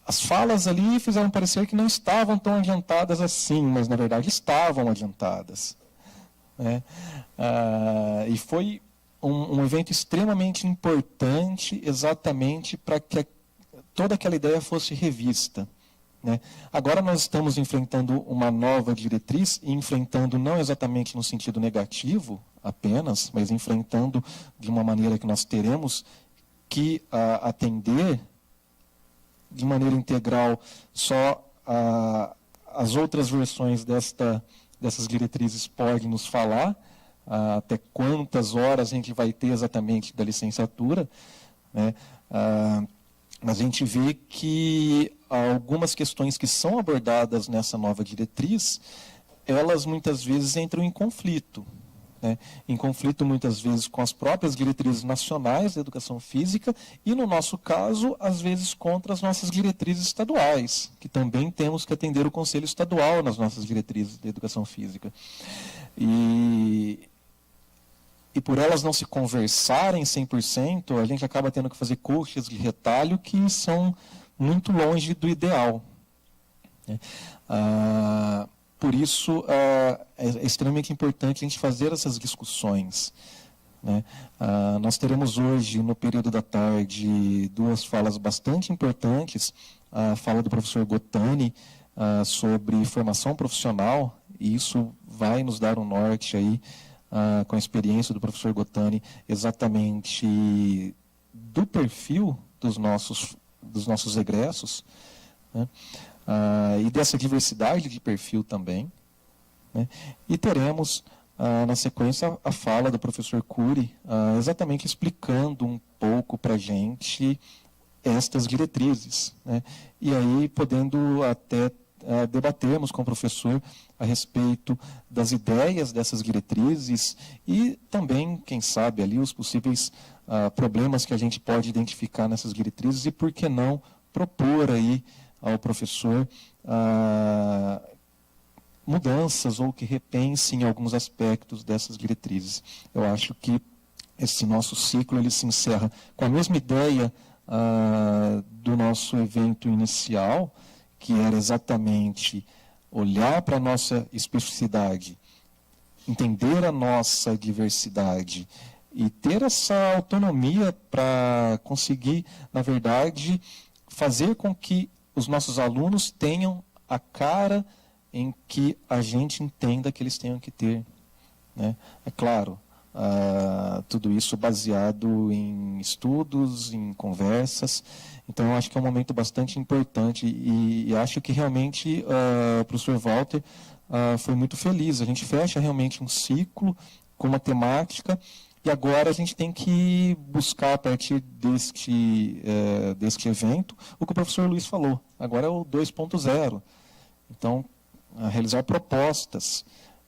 as falas ali fizeram parecer que não estavam tão adiantadas assim, mas na verdade estavam adiantadas, né? E foi um evento extremamente importante exatamente para que toda aquela ideia fosse revista, né? Agora nós estamos enfrentando uma nova diretriz, e enfrentando não exatamente no sentido negativo apenas, mas enfrentando de uma maneira que nós teremos que atender de maneira integral só as outras versões dessas diretrizes podem nos falar, até quantas horas a gente vai ter exatamente da licenciatura, né? Mas a gente vê que algumas questões que são abordadas nessa nova diretriz, elas muitas vezes entram em conflito, né? Em conflito muitas vezes com as próprias diretrizes nacionais da educação física e, no nosso caso, às vezes contra as nossas diretrizes estaduais, que também temos que atender o Conselho Estadual nas nossas diretrizes da educação física. E por elas não se conversarem 100%, a gente acaba tendo que fazer coxas de retalho que são muito longe do ideal, né? Por isso, é extremamente importante a gente fazer essas discussões, né? Nós teremos hoje, no período da tarde, duas falas bastante importantes. A fala do professor Gottani sobre formação profissional, e isso vai nos dar um norte aí, com a experiência do professor Gottani, exatamente do perfil dos nossos egressos, né? E dessa diversidade de perfil também, né? E teremos, na sequência, a fala do professor Cury, exatamente explicando um pouco para a gente estas diretrizes, né? E aí podendo até debatermos com o professor a respeito das ideias dessas diretrizes e também, quem sabe, ali os possíveis problemas que a gente pode identificar nessas diretrizes e, por que não, propor aí ao professor mudanças ou que repensem alguns aspectos dessas diretrizes. Eu acho que esse nosso ciclo ele se encerra com a mesma ideia do nosso evento inicial, que era exatamente olhar para a nossa especificidade, entender a nossa diversidade e ter essa autonomia para conseguir, na verdade, fazer com que os nossos alunos tenham a cara em que a gente entenda que eles tenham que ter, né? É claro, tudo isso baseado em estudos, em conversas. Então, eu acho que é um momento bastante importante e acho que realmente o professor Walter foi muito feliz. A gente fecha realmente um ciclo com uma temática e agora a gente tem que buscar, a partir deste evento, o que o professor Luiz falou. Agora é o 2.0. Então, realizar propostas,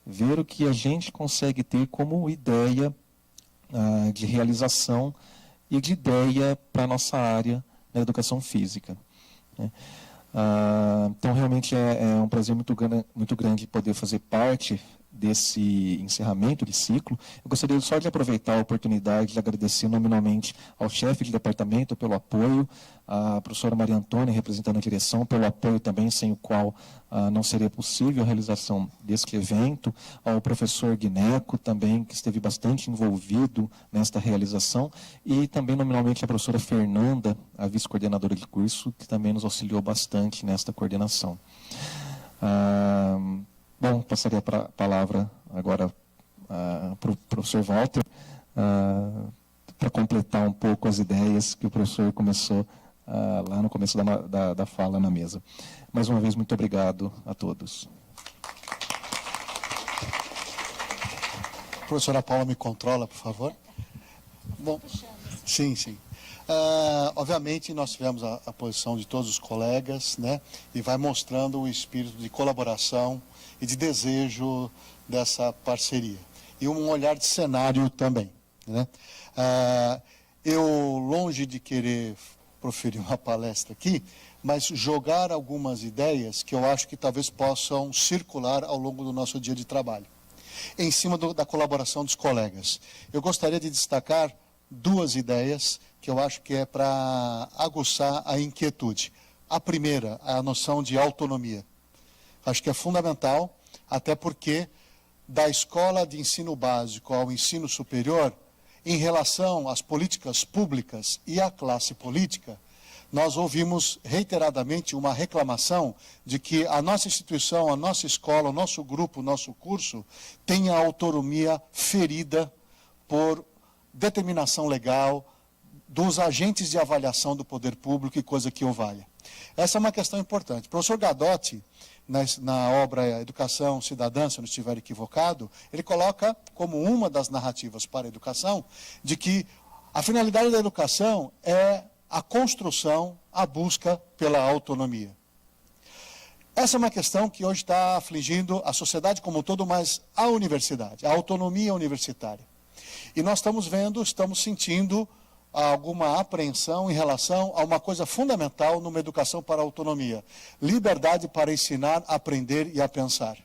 ver o que a gente consegue ter como ideia de realização e de ideia para a nossa área da educação física, né? Então, realmente é um prazer muito grande poder fazer parte desse encerramento de ciclo. Eu gostaria só de aproveitar a oportunidade de agradecer nominalmente ao chefe de departamento pelo apoio, à professora Maria Antônia, representando a direção, pelo apoio também, sem o qual não seria possível a realização deste evento, ao professor Guineco também, que esteve bastante envolvido nesta realização, e também nominalmente a professora Fernanda, a vice-coordenadora de curso, que também nos auxiliou bastante nesta coordenação. Bom, passaria a palavra agora para o professor Walter para completar um pouco as ideias que o professor começou lá no começo da fala na mesa. Mais uma vez, muito obrigado a todos. Professora Paula, me controla, por favor. Bom, sim. Obviamente, nós tivemos a posição de todos os colegas, né, e vai mostrando o espírito de colaboração e de desejo dessa parceria. E um olhar de cenário também, né. Eu, longe de querer proferir uma palestra aqui, mas jogar algumas ideias que eu acho que talvez possam circular ao longo do nosso dia de trabalho, em cima da colaboração dos colegas. Eu gostaria de destacar 2 ideias que eu acho que é para aguçar a inquietude. A primeira, a noção de autonomia. Acho que é fundamental, até porque da escola de ensino básico ao ensino superior, em relação às políticas públicas e à classe política, nós ouvimos reiteradamente uma reclamação de que a nossa instituição, a nossa escola, o nosso grupo, o nosso curso, tem a autonomia ferida por determinação legal dos agentes de avaliação do poder público e coisa que o valha. Essa é uma questão importante. O professor Gadotti, na obra Educação Cidadã, se eu não estiver equivocado, ele coloca como uma das narrativas para a educação, de que a finalidade da educação é a construção, a busca pela autonomia. Essa é uma questão que hoje está afligindo a sociedade como um todo, mas a universidade, a autonomia universitária. E nós estamos sentindo alguma apreensão em relação a uma coisa fundamental numa educação para a autonomia: liberdade para ensinar, aprender e a pensar.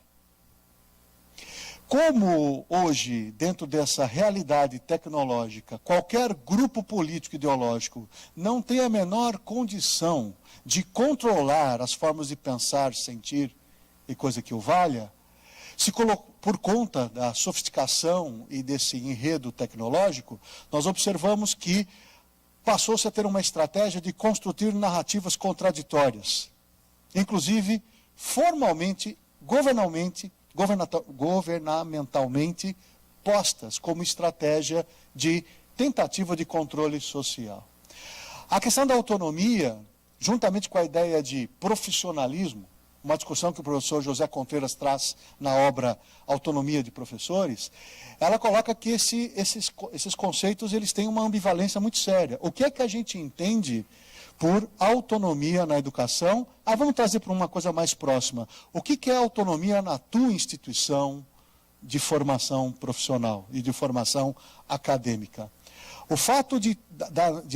Como hoje, dentro dessa realidade tecnológica, qualquer grupo político ideológico não tem a menor condição de controlar as formas de pensar, sentir e coisa que o valha, por conta da sofisticação e desse enredo tecnológico, nós observamos que passou-se a ter uma estratégia de construir narrativas contraditórias, inclusive formalmente, governamentalmente postas como estratégia de tentativa de controle social. A questão da autonomia, juntamente com a ideia de profissionalismo, uma discussão que o professor José Contreiras traz na obra Autonomia de Professores, ela coloca que esses conceitos eles têm uma ambivalência muito séria. O que é que a gente entende por autonomia na educação? Vamos trazer para uma coisa mais próxima. O que é autonomia na tua instituição de formação profissional e de formação acadêmica? O fato de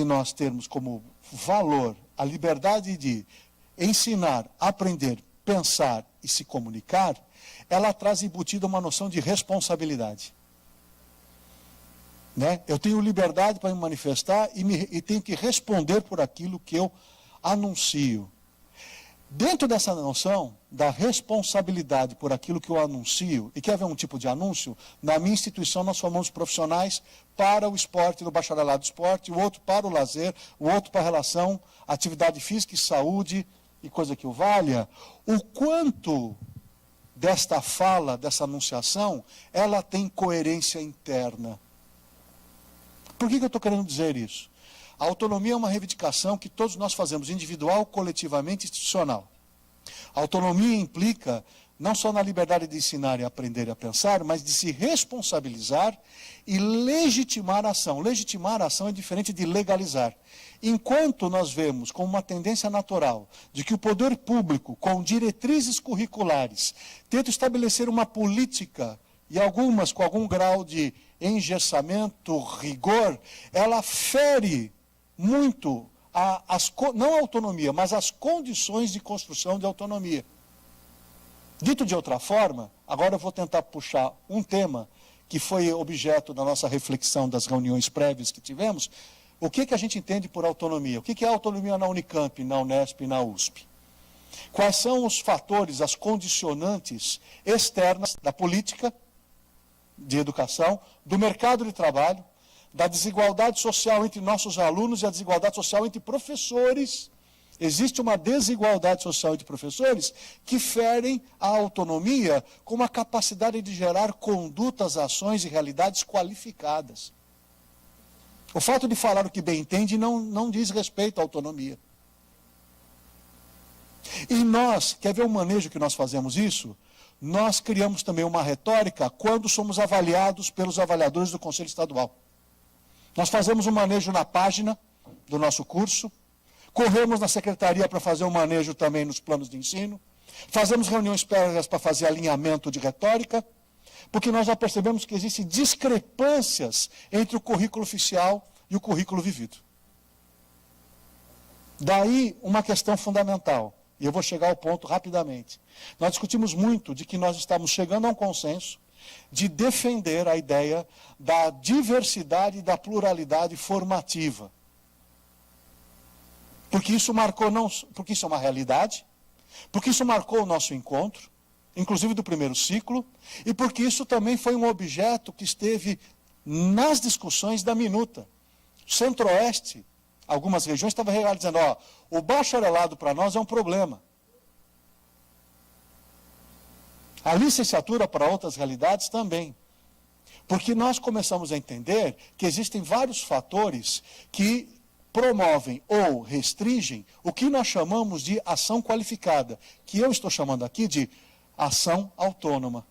nós termos como valor a liberdade de ensinar, aprender, pensar e se comunicar, ela traz embutida uma noção de responsabilidade. Né? Eu tenho liberdade para me manifestar e tenho que responder por aquilo que eu anuncio. Dentro dessa noção da responsabilidade por aquilo que eu anuncio, e quer haver um tipo de anúncio, na minha instituição nós formamos profissionais para o esporte, no bacharelado de esporte, o outro para o lazer, o outro para a relação, atividade física e saúde, e coisa que o valha. O quanto desta fala, dessa anunciação, ela tem coerência interna. Por que eu estou querendo dizer isso? A autonomia é uma reivindicação que todos nós fazemos, individual, coletivamente, institucional. A autonomia implica não só na liberdade de ensinar e aprender a pensar, mas de se responsabilizar e legitimar a ação. Legitimar a ação é diferente de legalizar. Enquanto nós vemos como uma tendência natural de que o poder público, com diretrizes curriculares, tenta estabelecer uma política, e algumas com algum grau de engessamento, rigor, ela fere muito, não a autonomia, mas as condições de construção de autonomia. Dito de outra forma, agora eu vou tentar puxar um tema que foi objeto da nossa reflexão das reuniões prévias que tivemos. O que a gente entende por autonomia? O que é autonomia na Unicamp, na Unesp e na USP? Quais são os fatores, as condicionantes externas da política de educação, do mercado de trabalho, da desigualdade social entre nossos alunos e a desigualdade social entre professores? Existe uma desigualdade social entre professores que ferem a autonomia com a capacidade de gerar condutas, ações e realidades qualificadas. O fato de falar o que bem entende não diz respeito à autonomia. E nós, quer ver o manejo que nós fazemos isso? Nós criamos também uma retórica quando somos avaliados pelos avaliadores do Conselho Estadual. Nós fazemos um manejo na página do nosso curso, corremos na secretaria para fazer um manejo também nos planos de ensino, fazemos reuniões prévias para fazer alinhamento de retórica, porque nós já percebemos que existem discrepâncias entre o currículo oficial e o currículo vivido. Daí uma questão fundamental, e eu vou chegar ao ponto rapidamente. Nós discutimos muito de que nós estamos chegando a um consenso de defender a ideia da diversidade e da pluralidade formativa. Porque isso marcou, porque isso é uma realidade, porque isso marcou o nosso encontro, inclusive do primeiro ciclo, e porque isso também foi um objeto que esteve nas discussões da minuta. Centro-Oeste, algumas regiões estavam realizando, o bacharelado para nós é um problema. A licenciatura para outras realidades também. Porque nós começamos a entender que existem vários fatores que promovem ou restringem o que nós chamamos de ação qualificada, que eu estou chamando aqui de ação autônoma.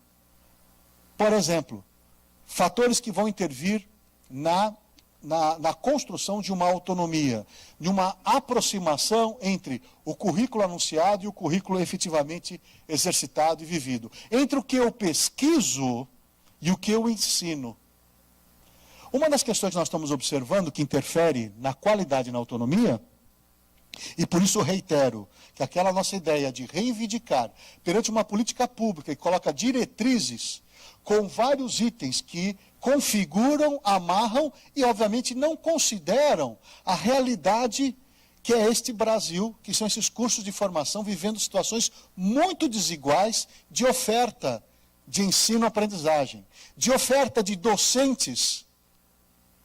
Por exemplo, fatores que vão intervir na construção de uma autonomia, de uma aproximação entre o currículo anunciado e o currículo efetivamente exercitado e vivido. Entre o que eu pesquiso e o que eu ensino. Uma das questões que nós estamos observando que interfere na qualidade e na autonomia, e por isso eu reitero que aquela nossa ideia de reivindicar perante uma política pública e coloca diretrizes com vários itens que configuram, amarram e, obviamente, não consideram a realidade que é este Brasil, que são esses cursos de formação vivendo situações muito desiguais de oferta de ensino-aprendizagem, de oferta de docentes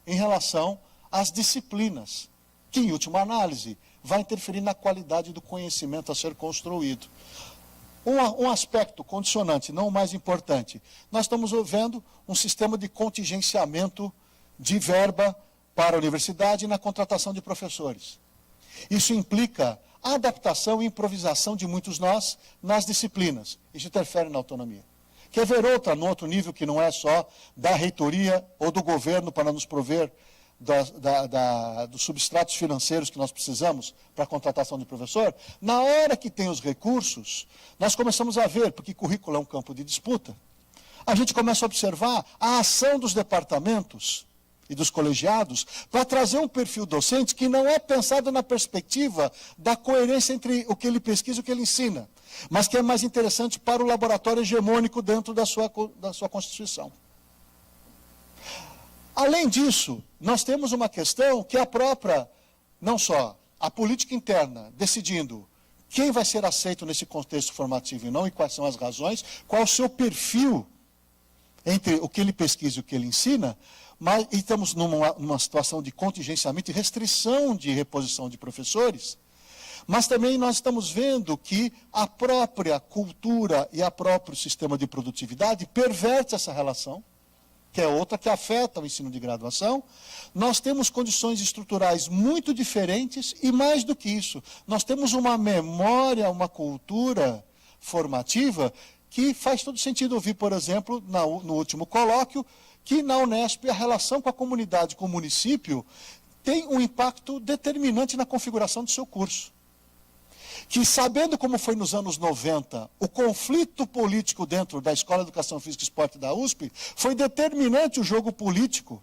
em relação às disciplinas, que, em última análise, vai interferir na qualidade do conhecimento a ser construído. Um aspecto condicionante, não o mais importante, nós estamos vendo um sistema de contingenciamento de verba para a universidade na contratação de professores. Isso implica a adaptação e improvisação de muitos nós nas disciplinas. Isso interfere na autonomia. Quer ver outra, no outro nível, que não é só da reitoria ou do governo para nos prover dos substratos financeiros que nós precisamos para a contratação de professor? Na hora que tem os recursos, nós começamos a ver, porque currículo é um campo de disputa, a gente começa a observar a ação dos departamentos e dos colegiados para trazer um perfil docente que não é pensado na perspectiva da coerência entre o que ele pesquisa e o que ele ensina, mas que é mais interessante para o laboratório hegemônico dentro da sua Constituição. Além disso, nós temos uma questão que é a própria, não só a política interna, decidindo quem vai ser aceito nesse contexto formativo e não, e quais são as razões, qual é o seu perfil entre o que ele pesquisa e o que ele ensina, mas e estamos numa situação de contingenciamento e restrição de reposição de professores, mas também nós estamos vendo que a própria cultura e o próprio sistema de produtividade perverte essa relação, que é outra que afeta o ensino de graduação. Nós temos condições estruturais muito diferentes e, mais do que isso, nós temos uma memória, uma cultura formativa que faz todo sentido ouvir, por exemplo, no último colóquio, que na Unesp a relação com a comunidade, com o município, tem um impacto determinante na configuração do seu curso. Que, sabendo como foi nos anos 90, o conflito político dentro da Escola de Educação Física e Esporte da USP, foi determinante o jogo político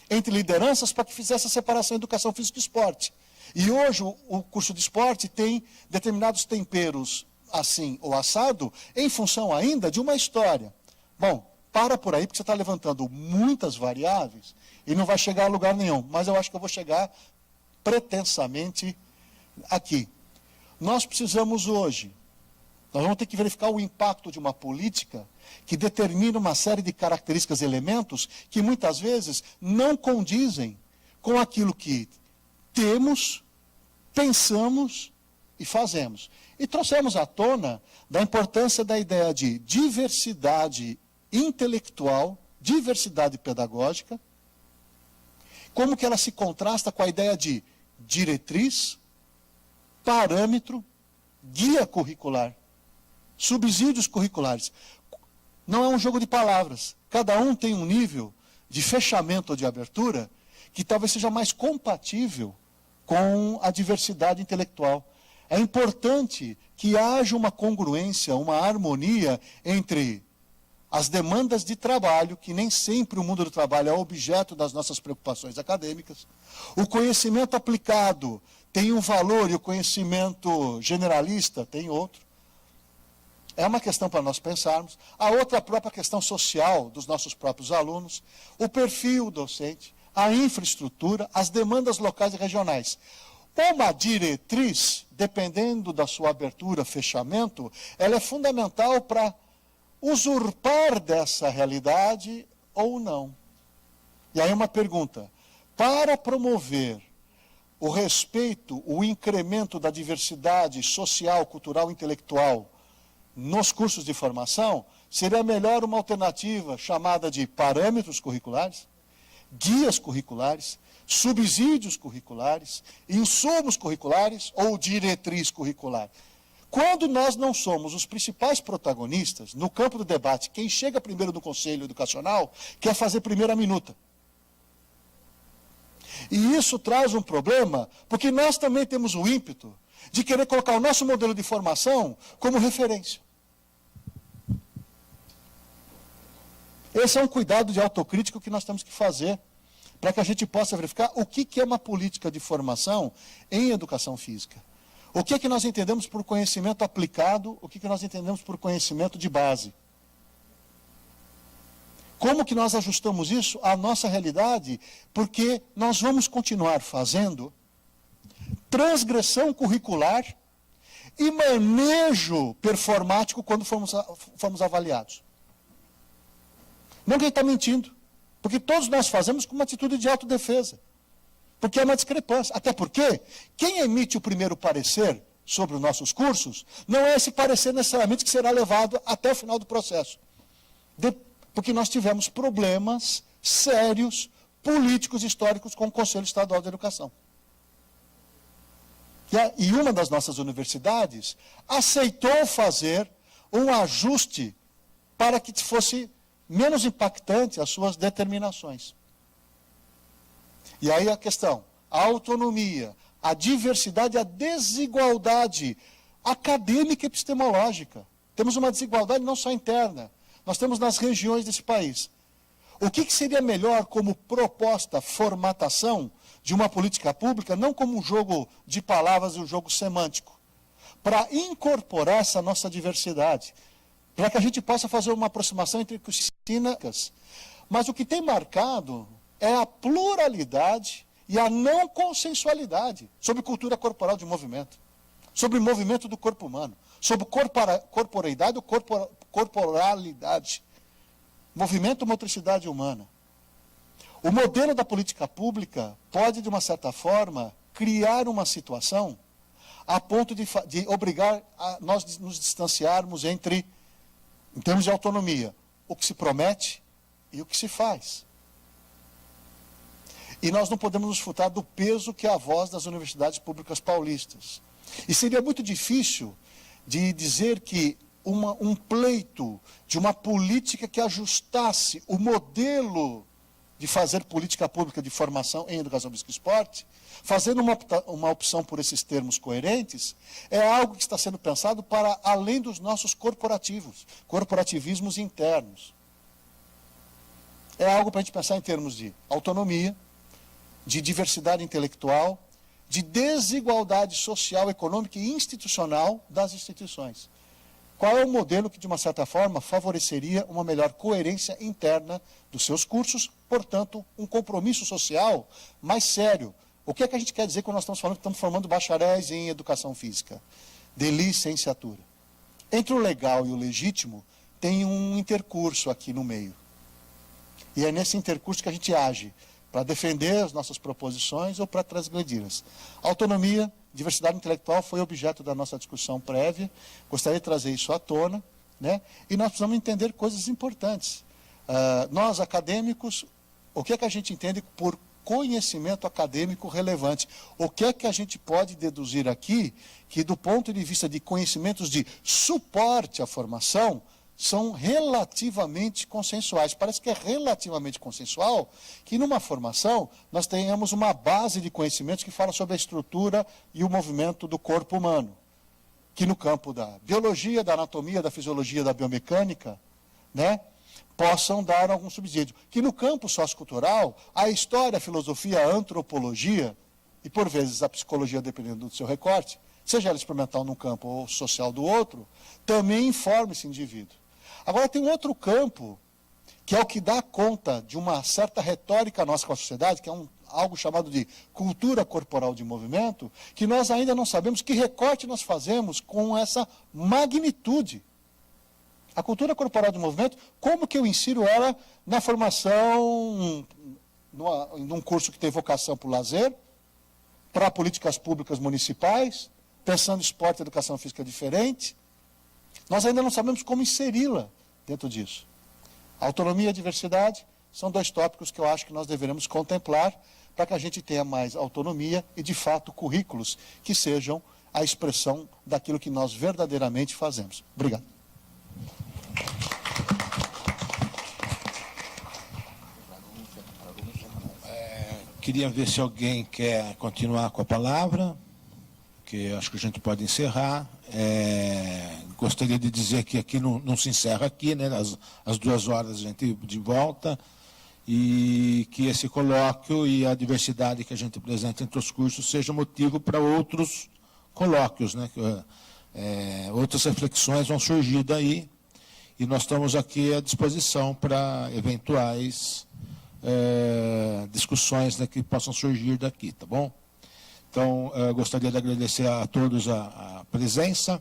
entre lideranças para que fizesse a separação Educação Física e Esporte. E hoje o curso de esporte tem determinados temperos assim ou assado, em função ainda de uma história. Bom, para por aí, porque você está levantando muitas variáveis e não vai chegar a lugar nenhum. Mas eu acho que eu vou chegar pretensamente aqui. Nós precisamos hoje, nós vamos ter que verificar o impacto de uma política que determina uma série de características e elementos que muitas vezes não condizem com aquilo que temos, pensamos e fazemos. E trouxemos à tona da importância da ideia de diversidade intelectual, diversidade pedagógica, como que ela se contrasta com a ideia de diretriz, parâmetro, guia curricular, subsídios curriculares. Não é um jogo de palavras. Cada um tem um nível de fechamento ou de abertura que talvez seja mais compatível com a diversidade intelectual. É importante que haja uma congruência, uma harmonia entre as demandas de trabalho, que nem sempre o mundo do trabalho é objeto das nossas preocupações acadêmicas. O conhecimento aplicado tem um valor e o conhecimento generalista tem outro. É uma questão para nós pensarmos. A outra, a própria questão social dos nossos próprios alunos, o perfil docente, a infraestrutura, as demandas locais e regionais. Uma diretriz, dependendo da sua abertura, fechamento, ela é fundamental para usurpar dessa realidade ou não. E aí uma pergunta: para promover o respeito, o incremento da diversidade social, cultural e intelectual nos cursos de formação, seria melhor uma alternativa chamada de parâmetros curriculares, guias curriculares, subsídios curriculares, insumos curriculares ou diretriz curricular? Quando nós não somos os principais protagonistas no campo do debate, quem chega primeiro no Conselho Educacional quer fazer primeiro a minuta. E isso traz um problema, porque nós também temos o ímpeto de querer colocar o nosso modelo de formação como referência. Esse é um cuidado de autocrítica que nós temos que fazer, para que a gente possa verificar o que é uma política de formação em educação física. O que nós entendemos por conhecimento aplicado, o que nós entendemos por conhecimento de base. Como que nós ajustamos isso à nossa realidade? Porque nós vamos continuar fazendo transgressão curricular e manejo performático quando formos avaliados. Não que ele está mentindo, porque todos nós fazemos com uma atitude de autodefesa. Porque é uma discrepância. Até porque quem emite o primeiro parecer sobre os nossos cursos não é esse parecer necessariamente que será levado até o final do processo. Porque nós tivemos problemas sérios, políticos, históricos com o Conselho Estadual de Educação. E uma das nossas universidades aceitou fazer um ajuste para que fosse menos impactante as suas determinações. E aí a questão, a autonomia, a diversidade, a desigualdade acadêmica e epistemológica. Temos uma desigualdade não só interna, nós temos nas regiões desse país. O que seria melhor como proposta, formatação de uma política pública, não como um jogo de palavras e um jogo semântico, para incorporar essa nossa diversidade, para que a gente possa fazer uma aproximação entre disciplinas. Mas o que tem marcado é a pluralidade e a não consensualidade sobre cultura corporal de movimento, sobre movimento do corpo humano, sobre corporeidade ou corporalidade, movimento, motricidade humana. O modelo da política pública pode, de uma certa forma, criar uma situação a ponto de obrigar a nós nos distanciarmos em termos de autonomia, o que se promete e o que se faz. E nós não podemos nos furtar do peso que é a voz das universidades públicas paulistas. E seria muito difícil de dizer que um pleito de uma política que ajustasse o modelo de fazer política pública de formação em educação física e esporte, fazendo uma opção por esses termos coerentes, é algo que está sendo pensado para além dos nossos corporativismos internos. É algo para a gente pensar em termos de autonomia, de diversidade intelectual, de desigualdade social, econômica e institucional das instituições. Qual é o modelo que, de uma certa forma, favoreceria uma melhor coerência interna dos seus cursos, portanto, um compromisso social mais sério? O que é que a gente quer dizer quando nós estamos falando que estamos formando bacharéis em educação física, de licenciatura? Entre o legal e o legítimo, tem um intercurso aqui no meio. E é nesse intercurso que a gente age, para defender as nossas proposições ou para transgredi-las. Autonomia, diversidade intelectual foi objeto da nossa discussão prévia, gostaria de trazer isso à tona, né? E nós precisamos entender coisas importantes. Nós, acadêmicos, o que é que a gente entende por conhecimento acadêmico relevante. O que é que a gente pode deduzir aqui que, do ponto de vista de conhecimentos de suporte à formação, são relativamente consensuais. Parece que é relativamente consensual que, numa formação, nós tenhamos uma base de conhecimentos que fala sobre a estrutura e o movimento do corpo humano. Que no campo da biologia, da anatomia, da fisiologia, da biomecânica, né, possam dar algum subsídio. Que no campo sociocultural, a história, a filosofia, a antropologia, e por vezes a psicologia, dependendo do seu recorte, seja ela experimental num campo ou social do outro, também informa esse indivíduo. Agora tem um outro campo, que é o que dá conta de uma certa retórica nossa com a sociedade, que é algo chamado de cultura corporal de movimento, que nós ainda não sabemos que recorte nós fazemos com essa magnitude. A cultura corporal de movimento, como que eu insiro ela na formação, num curso que tem vocação para o lazer, para políticas públicas municipais, pensando em esporte e educação física diferente. Nós ainda não sabemos como inseri-la dentro disso. Autonomia e diversidade são dois tópicos que eu acho que nós deveremos contemplar para que a gente tenha mais autonomia e, de fato, currículos que sejam a expressão daquilo que nós verdadeiramente fazemos. Obrigado. Queria ver se alguém quer continuar com a palavra, que acho que a gente pode encerrar. Gostaria de dizer que aqui não se encerra aqui, né? Às 2 horas a gente de volta, e que esse colóquio e a diversidade que a gente apresenta entre os cursos seja motivo para outros colóquios, né? Outras reflexões vão surgir daí, e nós estamos aqui à disposição para eventuais discussões, né, que possam surgir daqui, tá bom? Então, gostaria de agradecer a todos a presença.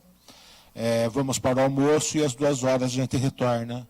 Vamos para o almoço e às 2 horas a gente retorna